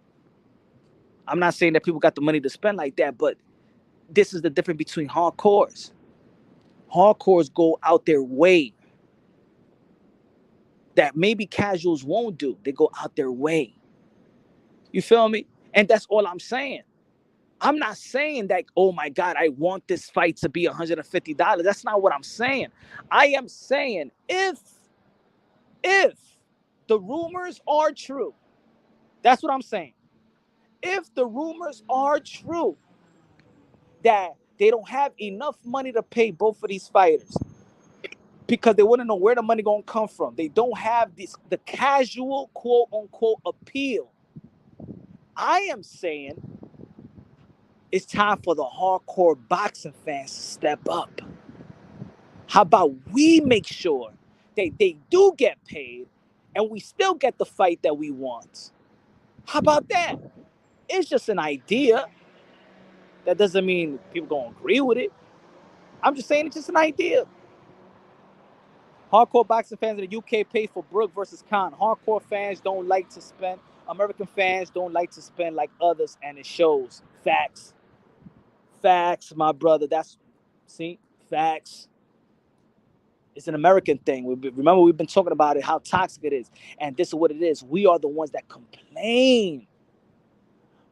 I'm not saying that people got the money to spend like that, but this is the difference between hardcores. Hardcores go out their way that maybe casuals won't do. They go out their way. You feel me? And that's all I'm saying. I'm not saying that, oh my God, I want this fight to be $150. That's not what I'm saying. I am saying if the rumors are true, that's what I'm saying. If the rumors are true that they don't have enough money to pay both of these fighters because they wouldn't know where the money gonna come from, they don't have the casual quote unquote appeal. I am saying it's time for the hardcore boxing fans to step up. How about we make sure that they do get paid and we still get the fight that we want? How about that? It's just an idea. That doesn't mean people gonna agree with it. I'm just saying it's just an idea. Hardcore boxing fans in the UK pay for Brook versus Khan. Hardcore fans don't like to spend. American fans don't like to spend like others, and it shows. Facts. Facts, my brother. That's, see, facts. It's an American thing. Remember, we've been talking about it, how toxic it is. And this is what it is. We are the ones that complain.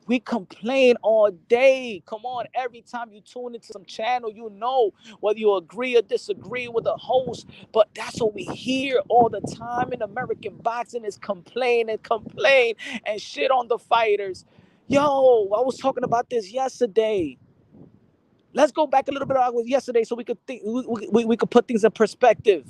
We complain all day. Come on, every time you tune into some channel, you know whether you agree or disagree with the host. But that's what we hear all the time in American boxing is complain and complain and shit on the fighters. Yo, I was talking about this yesterday. Let's go back a little bit with yesterday so we could think we could put things in perspective.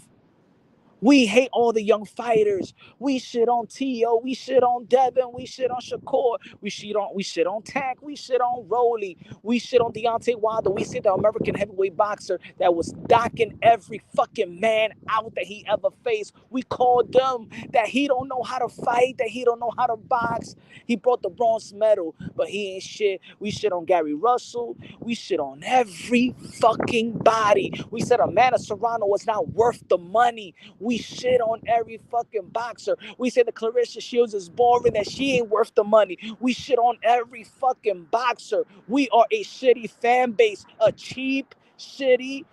We hate all the young fighters. We shit on T.O. We shit on Devin. We shit on Shakur. We shit on Tank. We shit on Rolly. We shit on Deontay Wilder. We shit the American heavyweight boxer that was docking every fucking man out that he ever faced. We called them that he don't know how to fight, that he don't know how to box. He brought the bronze medal, but he ain't shit. We shit on Gary Russell. We shit on every fucking body. We said Amanda Serrano was not worth the money. We shit on every fucking boxer. We say that Clarissa Shields is boring, that she ain't worth the money. We shit on every fucking boxer. We are a shitty fan base, a cheap, shitty,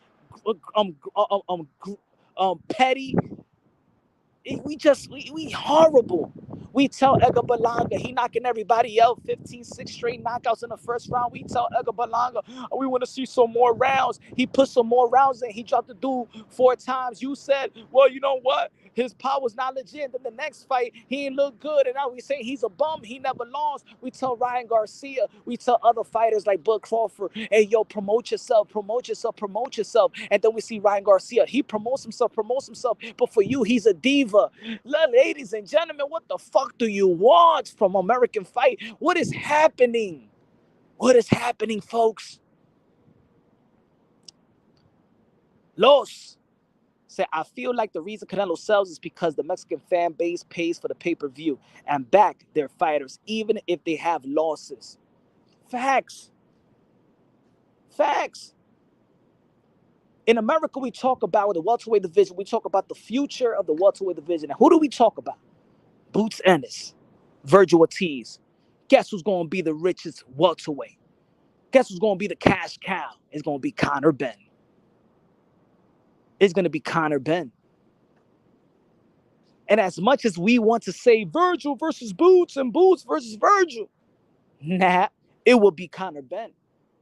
petty. We horrible. We tell Edgar Berlanga, he knocking everybody out, 6 straight knockouts in the first round. We tell Edgar Berlanga, oh, we want to see some more rounds. He put some more rounds in. He dropped the dude 4 times. You said, well, you know what? His power's not legit. Then the next fight, he ain't look good. And now we say he's a bum. He never lost. We tell Ryan Garcia. We tell other fighters like Bud Crawford, hey, yo, promote yourself, promote yourself, promote yourself. And then we see Ryan Garcia. He promotes himself. But for you, he's a diva. Ladies and gentlemen, what the fuck do you want from American Fight? What is happening? What is happening, folks? Los said, I feel like the reason Canelo sells is because the Mexican fan base pays for the pay-per-view and back their fighters, even if they have losses. Facts. Facts. In America, we talk about the welterweight division. We talk about the future of the welterweight division. And who do we talk about? Boots Ennis, Virgil Ortiz. Guess who's going to be the richest welterweight? Guess who's going to be the cash cow? It's going to be Conor Benn. It's going to be Conor Benn. And as much as we want to say Virgil versus Boots and Boots versus Virgil, nah, it will be Conor Benn.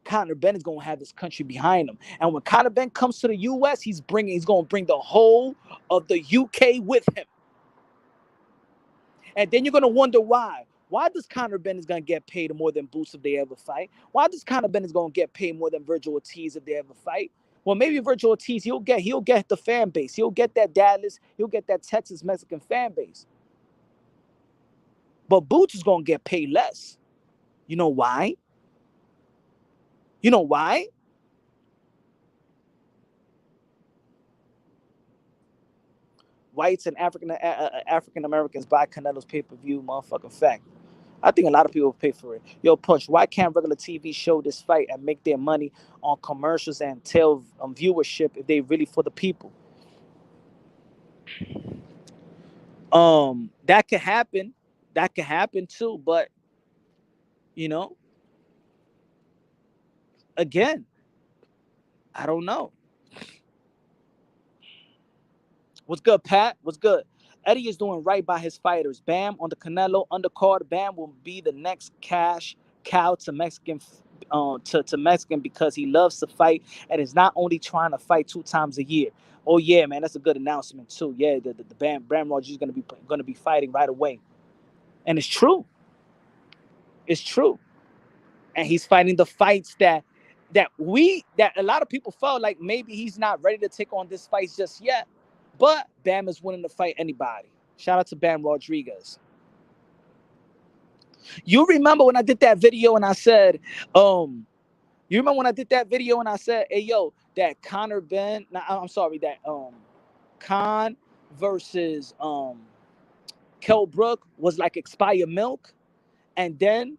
Conor Benn is going to have this country behind him. And when Conor Benn comes to the U.S., he's going to bring the whole of the U.K. with him. And then you're going to wonder why. Why does Conor Benn is going to get paid more than Boots if they ever fight? Why does Conor Benn is going to get paid more than Virgil Ortiz if they ever fight? Well, maybe Virgil Ortiz, he'll get the fan base. He'll get that Dallas, he'll get that Texas Mexican fan base. But Boots is going to get paid less. You know why? You know why? Whites and African Americans buy Canelo's pay-per-view, motherfucking fact. I think a lot of people pay for it. Yo, Punch, why can't regular TV show this fight and make their money on commercials and tell viewership if they really for the people? That could happen. That could happen too. But, you know, again, I don't know. What's good, Pat? What's good? Eddie is doing right by his fighters. Bam on the Canelo undercard. Bam will be the next cash cow to Mexican to Mexican because he loves to fight and is not only trying to fight 2 times a year. Oh yeah, man, that's a good announcement too. Yeah, the Bam Rogers is gonna be fighting right away, and it's true. It's true, and he's fighting the fights that a lot of people felt like maybe he's not ready to take on this fight just yet. But Bam is willing to fight anybody. Shout out to Bam Rodriguez. You remember when I did that video and I said, hey yo, that Conor Benn, that Khan versus Kell Brook was like expired milk. And then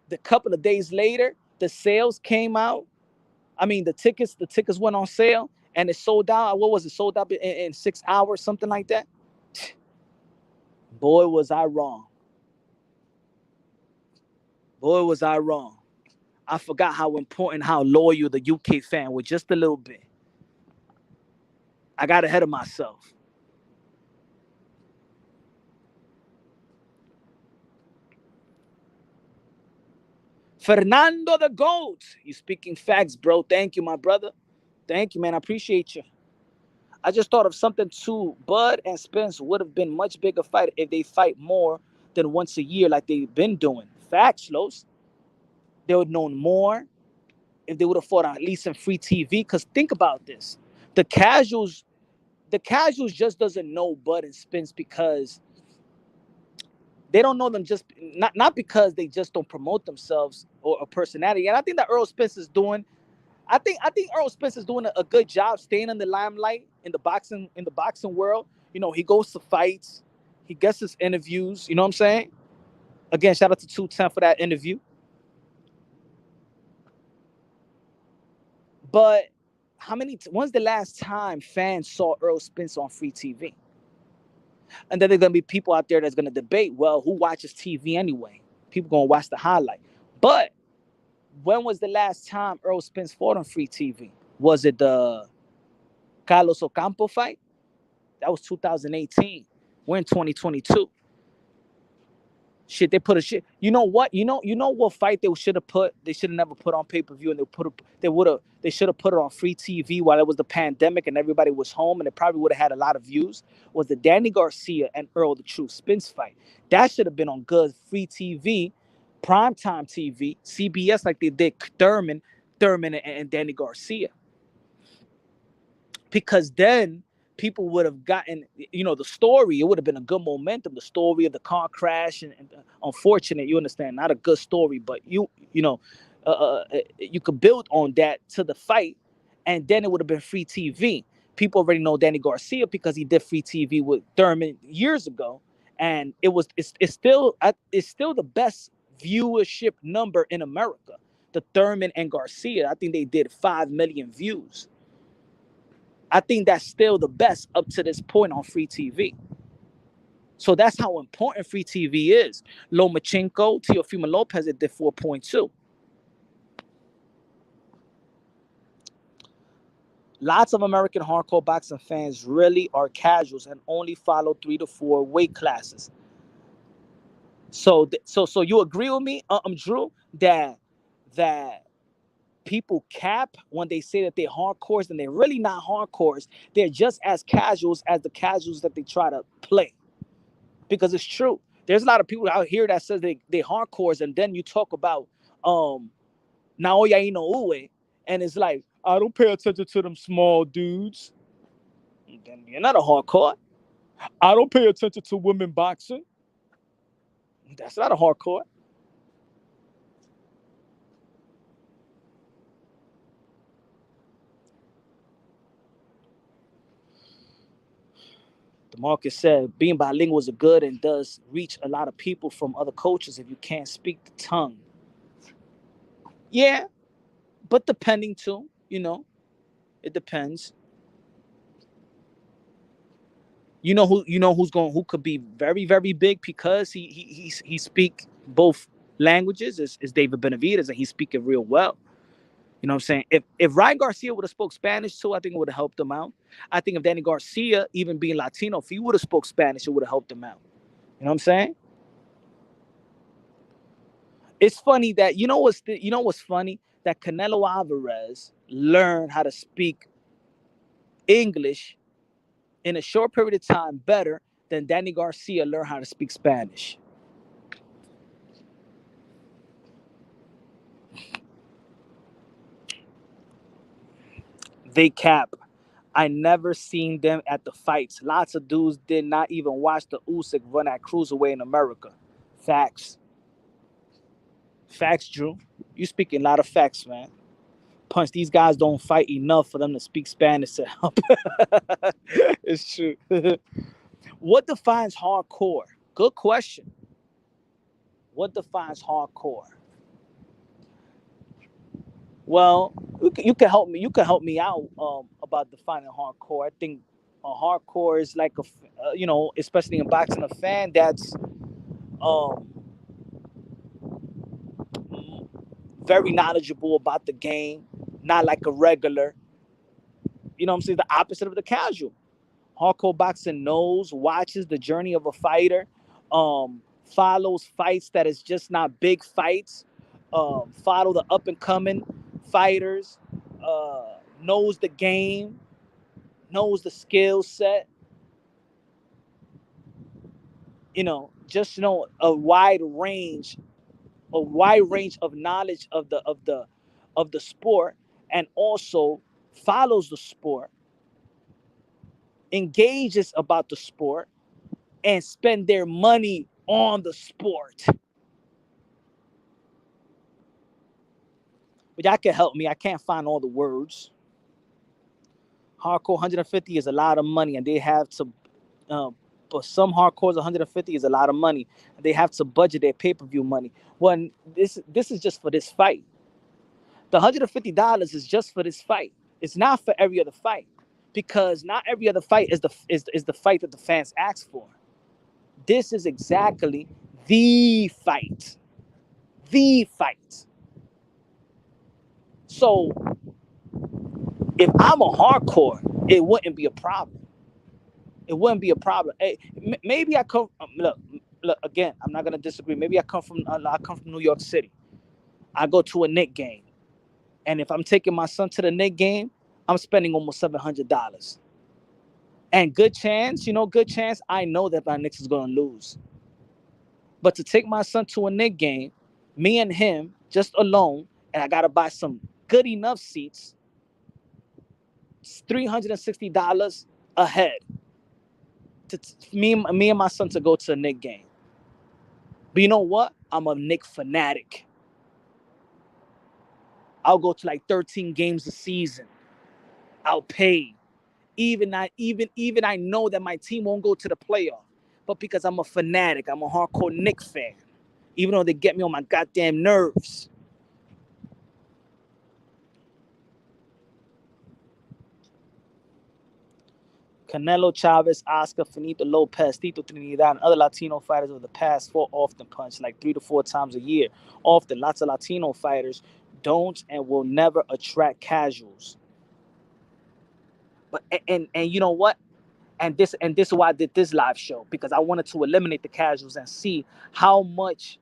the couple of days later, the sales came out. I mean, the tickets went on sale. and it sold out. What was it? Sold out in 6 hours, something like that. Boy, was I wrong. Boy, was I wrong. I forgot how important, how loyal the UK fan was, just a little bit. I got ahead of myself. Fernando the GOAT. You speaking facts, bro. Thank you, my brother. Thank you, man. I appreciate you. I just thought of something too. Bud and Spence would have been much bigger fight if they fight more than once a year like they've been doing. Facts, Los. They would have known more if they would have fought at least in free TV. Because think about this. The casuals just doesn't know Bud and Spence because they don't know them, just not because they just don't promote themselves or a personality. And I think that Errol Spence is doing. I think Errol Spence is doing a good job staying in the limelight in the boxing world. You know, he goes to fights, he gets his interviews. You know what I'm saying? Again, shout out to 210 for that interview. But when's the last time fans saw Errol Spence on free TV? And then there's gonna be people out there that's gonna debate, well, who watches TV anyway? People gonna watch the highlight. But when was the last time Errol Spence fought on free TV? Was it the Carlos Ocampo fight? That was 2018. We're in 2022. Shit, they put a shit. You know what? You know what fight they should have put? They should have never put on pay-per-view, and they should have put it on free TV while it was the pandemic and everybody was home, and it probably would have had a lot of views. Was the Danny Garcia and Errol the True Spence fight? That should have been on good free TV, primetime TV, CBS, like they did Thurman and Danny Garcia. Because then people would have gotten, the story. It would have been a good momentum. The story of the car crash and unfortunate, you understand, not a good story, but you could build on that to the fight, and then it would have been free TV. People already know Danny Garcia because he did free TV with Thurman years ago, and it's still the best viewership number in America. The Thurman and Garcia, I think they did 5 million views. I think that's still the best up to this point on free TV. So that's how important free TV is. Lomachenko, Teofimo Lopez, it did 4.2. Lots of American hardcore boxing fans really are casuals and only follow 3 to 4 weight classes. So you agree with me, Drew, that people cap when they say that they're hardcores, and they're really not hardcores. They're just as casuals as the casuals that they try to play. Because it's true. There's a lot of people out here that says they're hardcores, and then you talk about Naoya Inoue, and it's like, I don't pay attention to them small dudes. Then you're not a hardcore. I don't pay attention to women boxing. That's not a hardcore. Marcus said being bilingual is good and does reach a lot of people from other cultures if you can't speak the tongue. Yeah, but depending too, it depends. Who could be very, very big because he speak both languages is David Benavidez, and he speak it real well. You know what I'm saying? If Ryan Garcia would have spoke Spanish too, I think it would have helped him out. I think if Danny Garcia, even being Latino, if he would have spoke Spanish, it would have helped him out. You know what I'm saying? It's funny that what's funny, that Canelo Alvarez learned how to speak English in a short period of time better than Danny Garcia learned how to speak Spanish. They cap. I never seen them at the fights. Lots of dudes did not even watch the Usyk run at cruiserweight in America. Facts. Facts, Drew. You speaking a lot of facts, man. Punch, these guys don't fight enough for them to speak Spanish to help. It's true. What defines hardcore? Good question. What defines hardcore? Well, You can help me. You can help me out about defining hardcore. I think hardcore is like especially in boxing, a fan that's um very knowledgeable about the game, not like a regular. You know what I'm saying? The opposite of the casual. Hardcore boxing knows, watches the journey of a fighter, follows fights that is just not big fights, follow the up and coming fighters, knows the game, knows the skill set. Just know a wide range of knowledge of the sport, and also follows the sport, engages about the sport, and spend their money on the sport. But y'all can help me. I can't find all the words. Hardcore 150 is a lot of money, and they have to. But some hardcores 150 is a lot of money. And they have to budget their pay-per-view money. When this is just for this fight. The $150 is just for this fight. It's not for every other fight, because not every other fight is the fight that the fans ask for. This is exactly the fight. The fight. So if I'm a hardcore, it wouldn't be a problem. It wouldn't be a problem. Hey, maybe I come. Look. Again, I'm not gonna disagree. Maybe I come from New York City. I go to a Knick game, and if I'm taking my son to the Knick game, I'm spending almost $700. And good chance, I know that my Knicks is gonna lose. But to take my son to a Knick game, me and him just alone, and I gotta buy some good enough seats. It's $360 a head to me and my son to go to a Knick game. But you know what? I'm a Knick fanatic. I'll go to like 13 games a season. I'll pay. Even I know that my team won't go to the playoff. But because I'm a fanatic, I'm a hardcore Knick fan. Even though they get me on my goddamn nerves. Canelo, Chavez, Oscar, Finito Lopez, Tito Trinidad, and other Latino fighters of the past fought often punch like 3 to 4 times a year. Often, lots of Latino fighters don't and will never attract casuals. But and you know what? And this is why I did this live show, because I wanted to eliminate the casuals and see how much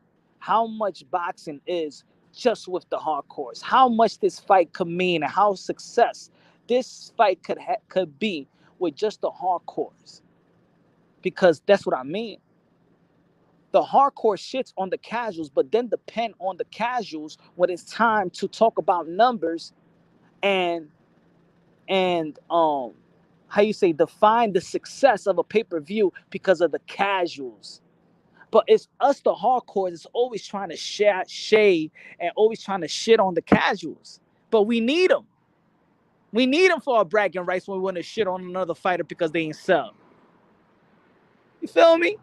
boxing is just with the hardcores. How much this fight could mean, and how success this fight could be with just the hardcores. Because that's what I mean. The hardcore shits on the casuals, but then depend on the casuals when it's time to talk about numbers and how you say, define the success of a pay-per-view because of the casuals. But it's us, the hardcores, is always trying to shade and always trying to shit on the casuals. But we need them. We need them for our bragging rights when we want to shit on another fighter because they ain't sell. You feel me?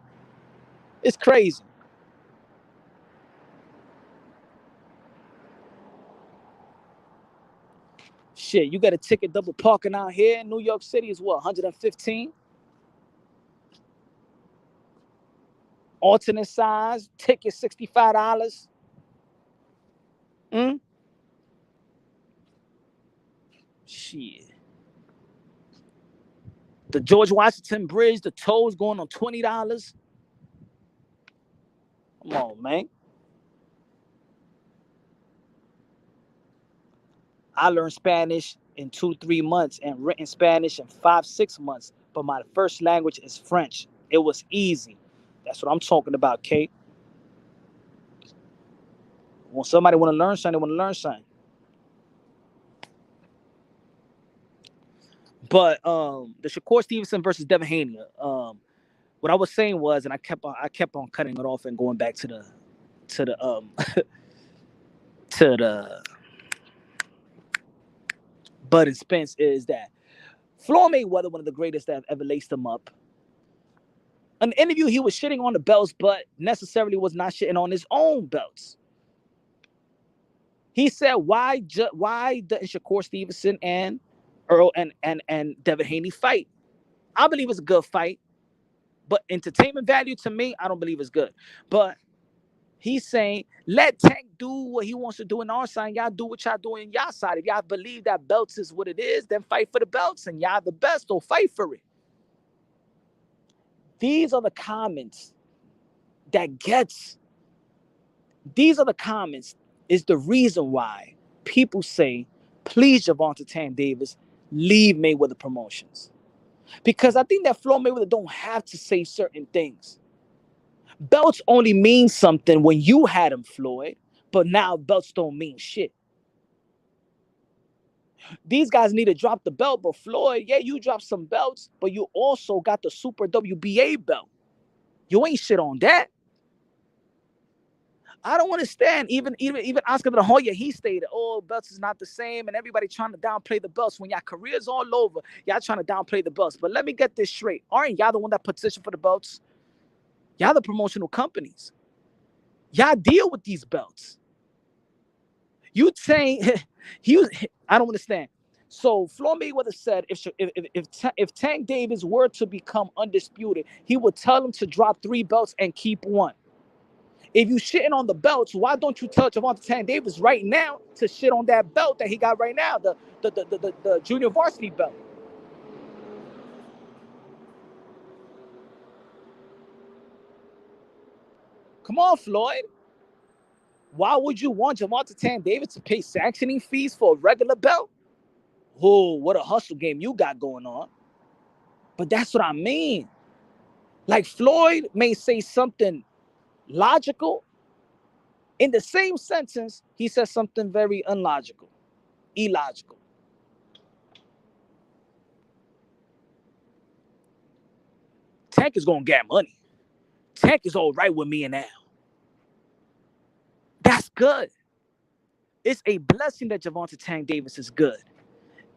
It's crazy. Shit, you got a ticket double parking out here in New York City is what, 115? Alternate size, ticket $65. Shit. The George Washington Bridge, the tolls going on $20. Come on, man. I learned Spanish in 2-3 months and written Spanish in 5-6 months. But my first language is French. It was easy. That's what I'm talking about, Kate. When somebody want to learn something, they want to learn something. But the Shakur Stevenson versus Devin Haney. What I was saying was, and I kept on cutting it off and going back to the to the Bud and Spence, is that Floyd Mayweather, one of the greatest that have ever laced him up. An interview, he was shitting on the belts, but necessarily was not shitting on his own belts. He said, why doesn't Shakur Stevenson and Earl and Devin Haney fight? I believe it's a good fight, but entertainment value to me, I don't believe it's good. But he's saying, let Tank do what he wants to do in our side. Y'all do what y'all do in y'all side. If y'all believe that belts is what it is, then fight for the belts. And y'all the best, so fight for it. These are the comments is the reason why people say, please, Gervonta Tank Davis, leave Mayweather Promotions. Because I think that Floyd Mayweather don't have to say certain things. Belts only mean something when you had them, Floyd, but now belts don't mean shit. These guys need to drop the belt, but Floyd, yeah, you dropped some belts, but you also got the Super WBA belt. You ain't shit on that. I don't understand. Even Oscar de la Hoya, he stated, oh, belts is not the same, and everybody trying to downplay the belts. When y'all career's all over, y'all trying to downplay the belts. But let me get this straight. Aren't y'all the one that petitioned for the belts? Y'all the promotional companies. Y'all deal with these belts. You saying I don't understand. So Floyd Mayweather said if Tank Davis were to become undisputed, he would tell him to drop 3 belts and keep 1. If you shitting on the belts, why don't you tell Gervonta Tank Davis right now to shit on that belt that he got right now, the junior varsity belt? Come on, Floyd. Why would you want Gervonta Tank Davis to pay sanctioning fees for a regular belt? Oh, what a hustle game you got going on. But that's what I mean. Like, Floyd may say something logical. In the same sentence, he says something very illogical. Tank is going to get money. Tank is all right with me and now. That's good. It's a blessing that Gervonta Tank Davis is good.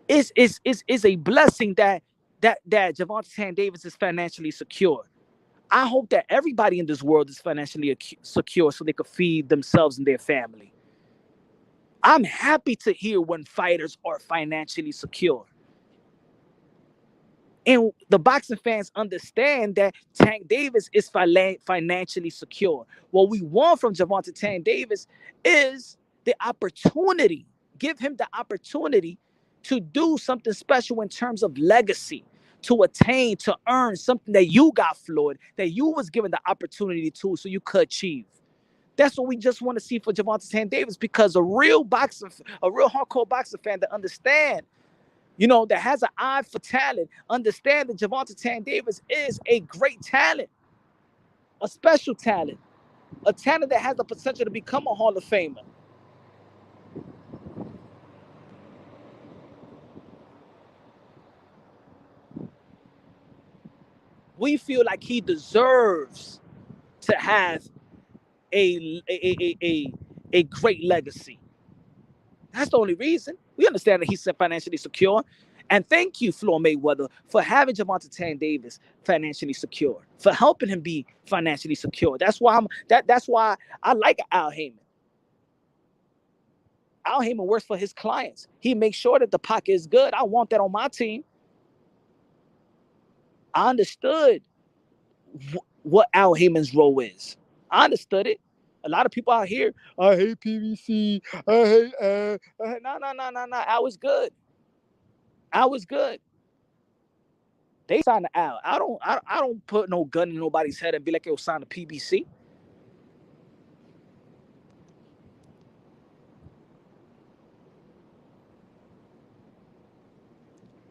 It's a blessing that Gervonta Tank Davis is financially secure. I hope that everybody in this world is financially secure so they could feed themselves and their family. I'm happy to hear when fighters are financially secure. And the boxing fans understand that Tank Davis is financially secure. What we want from Gervonta Tank Davis is the opportunity. Give him the opportunity to do something special in terms of legacy, to attain, to earn something that you got, Floyd, that you was given the opportunity to so you could achieve. That's what we just want to see for Gervonta Tank Davis, because a real hardcore boxer fan that understand, that has an eye for talent, understand that Gervonta Tank Davis is a great talent, a special talent, a talent that has the potential to become a Hall of Famer. We feel like he deserves to have a great legacy. That's the only reason. We understand that he's financially secure. And thank you, Floyd Mayweather, for having Gervonta Tank Davis financially secure, for helping him be financially secure. That's why that's why I like Al Heyman. Al Heyman works for his clients. He makes sure that the pocket is good. I want that on my team. I understood what Al Heyman's role is. I understood it. A lot of people out here, I hate PVC. I hate no. Al was good. Al was good. They signed the Al. I don't put no gun in nobody's head and be like, yo, sign the PBC.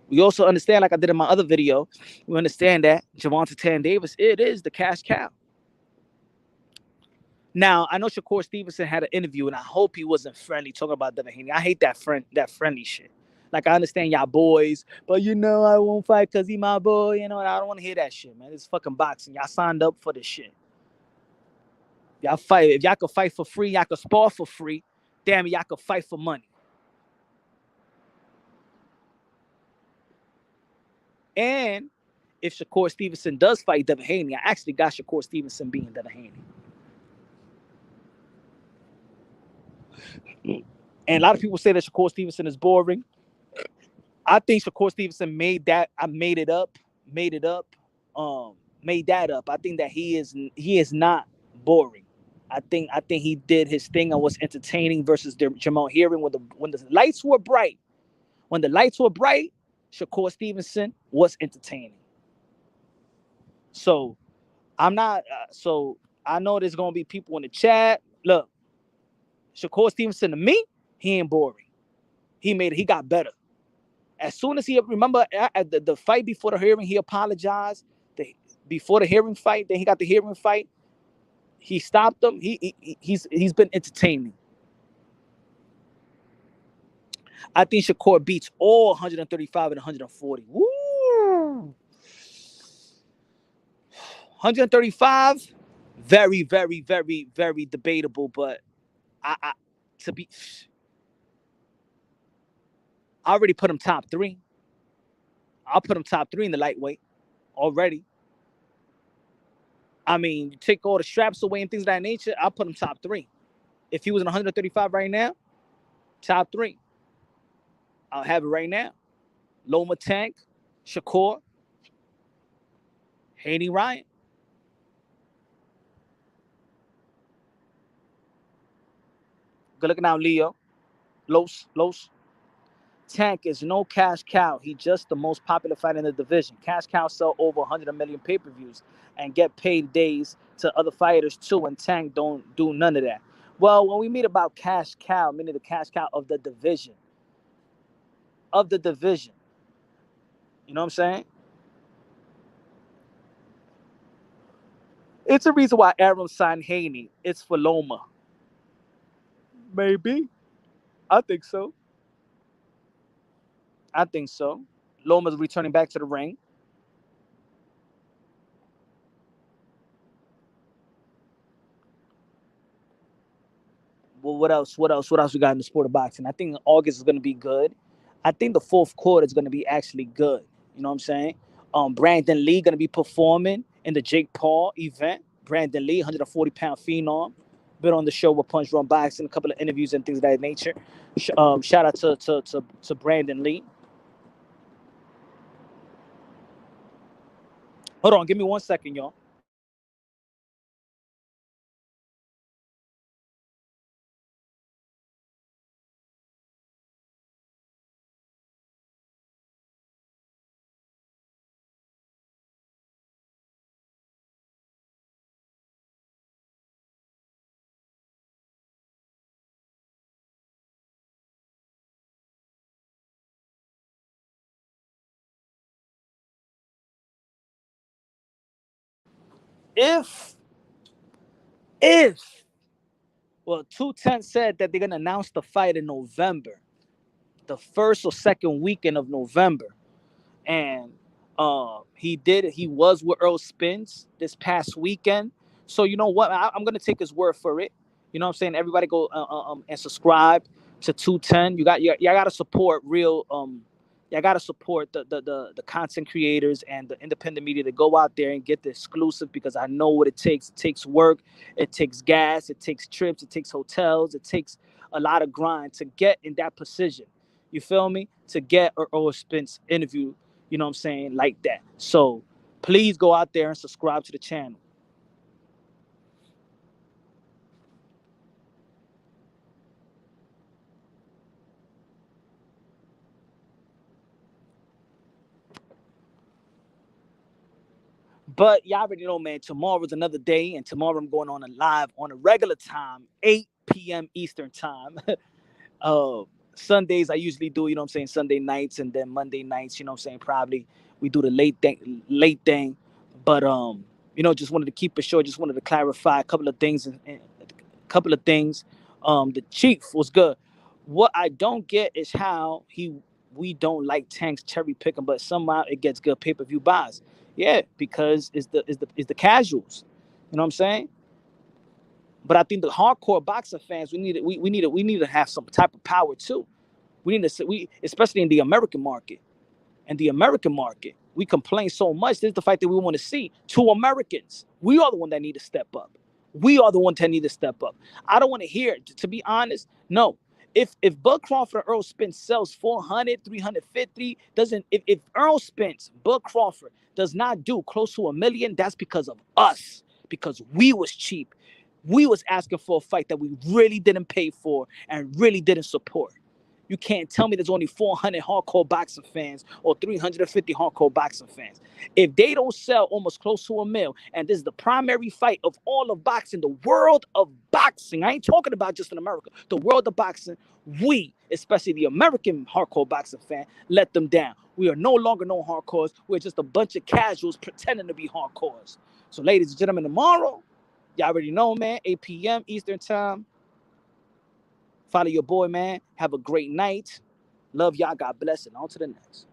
We also understand, like I did in my other video, we understand that Gervonta Tank Davis, it is the cash cow. Now, I know Shakur Stevenson had an interview, and I hope he wasn't friendly talking about Devin Haney. I hate that friendly shit. Like, I understand y'all boys, but I won't fight because he my boy, and I don't want to hear that shit, man. It's fucking boxing. Y'all signed up for this shit. Y'all fight. If y'all could fight for free, y'all could spar for free. Damn it, y'all could fight for money. And if Shakur Stevenson does fight Devin Haney, I actually got Shakur Stevenson beating Devin Haney. And a lot of people say that Shakur Stevenson is boring. I think Shakur Stevenson made that. I made it up. Made it up. Made that up. I think that he is not boring. I think he did his thing and was entertaining versus Jamal Hearing when the lights were bright. When the lights were bright, Shakur Stevenson was entertaining. So I'm not. So I know there's gonna be people in the chat. Look, Shakur Stevenson to me, he ain't boring. He made it. He got better. As soon as he remember at the fight before the hearing, he apologized. Before the hearing fight, then he got the hearing fight. He stopped them. He's been entertaining. I think Shakur beats all 135 and 140. Woo! 135, very, very, very, very debatable. But I to be, I already put him top 3. I'll put him top 3 in the lightweight already. I mean, you take all the straps away and things of that nature, I'll put him top 3. If he was in 135 right now, top 3. I'll have it right now. Loma Tank, Shakur, Haney Ryan. Good looking out, Leo. Los. Tank is no cash cow. He just the most popular fighter in the division. Cash cows sell over 100 million pay-per-views and get paid days to other fighters too, and Tank don't do none of that. Well, when we meet about cash cow, meaning the cash cow of the division. Of the division. You know what I'm saying? It's a reason why Errol signed Haney. It's for Loma. Maybe. I think so. Loma's returning back to the ring. Well, what else? What else we got in the sport of boxing? I think August is going to be good. I think the fourth quarter is going to be actually good. You know what I'm saying? Brandon Lee going to be performing in the Jake Paul event. Brandon Lee, 140-pound phenom, been on the show with Punch Run Boxing, a couple of interviews and things of that nature. Shout out to Brandon Lee. Hold on, give me 1 second, y'all. If well, 210 said that they're gonna announce the fight in November, the first or second weekend of November, and he was with Earl Spence this past weekend. So you know what? I'm gonna take his word for it. You know what I'm saying? Everybody go and subscribe to 210. You gotta support real you gotta support the content creators and the independent media to go out there and get the exclusive, because I know what it takes. It takes work, it takes gas, it takes trips, it takes hotels, it takes a lot of grind to get in that position. You feel me? To get Earl Spence interview, you know what I'm saying, like that. So please go out there and subscribe to the channel. But y'all already know, man, tomorrow's another day, and tomorrow I'm going on a live on a regular time, 8 p.m. Eastern time. uh Sundays I usually do, you know what I'm saying, Sunday nights, and then Monday nights, you know what I'm saying, probably we do the late thing. But just wanted to keep it short, just wanted to clarify a couple of things and a couple of things. The Chief was good. What I don't get is how we don't like Tank's cherry picking, but somehow it gets good pay-per-view buys. Yeah, because it's the casuals. You know what I'm saying? But I think the hardcore boxing fans, we need to have some type of power too. We especially in the American market. In the American market, we complain so much. This is the fight that we want to see. Two Americans. We are the one that need to step up. We are the ones that need to step up. I don't want to hear, to be honest, no. If Bud Crawford or Errol Spence sells 400, 350, if Errol Spence, Bud Crawford does not do close to 1 million, that's because of us. Because we was cheap. We was asking for a fight that we really didn't pay for and really didn't support. You can't tell me there's only 400 hardcore boxing fans or 350 hardcore boxing fans. If they don't sell almost close to 1 mil, and this is the primary fight of all of boxing, the world of boxing, I ain't talking about just in America, the world of boxing, we, especially the American hardcore boxing fan, let them down. We are no longer no hardcores. We're just a bunch of casuals pretending to be hardcores. So ladies and gentlemen, tomorrow, y'all already know, man, 8 p.m. Eastern time. Follow your boy, man. Have a great night. Love y'all. God bless. And on to the next.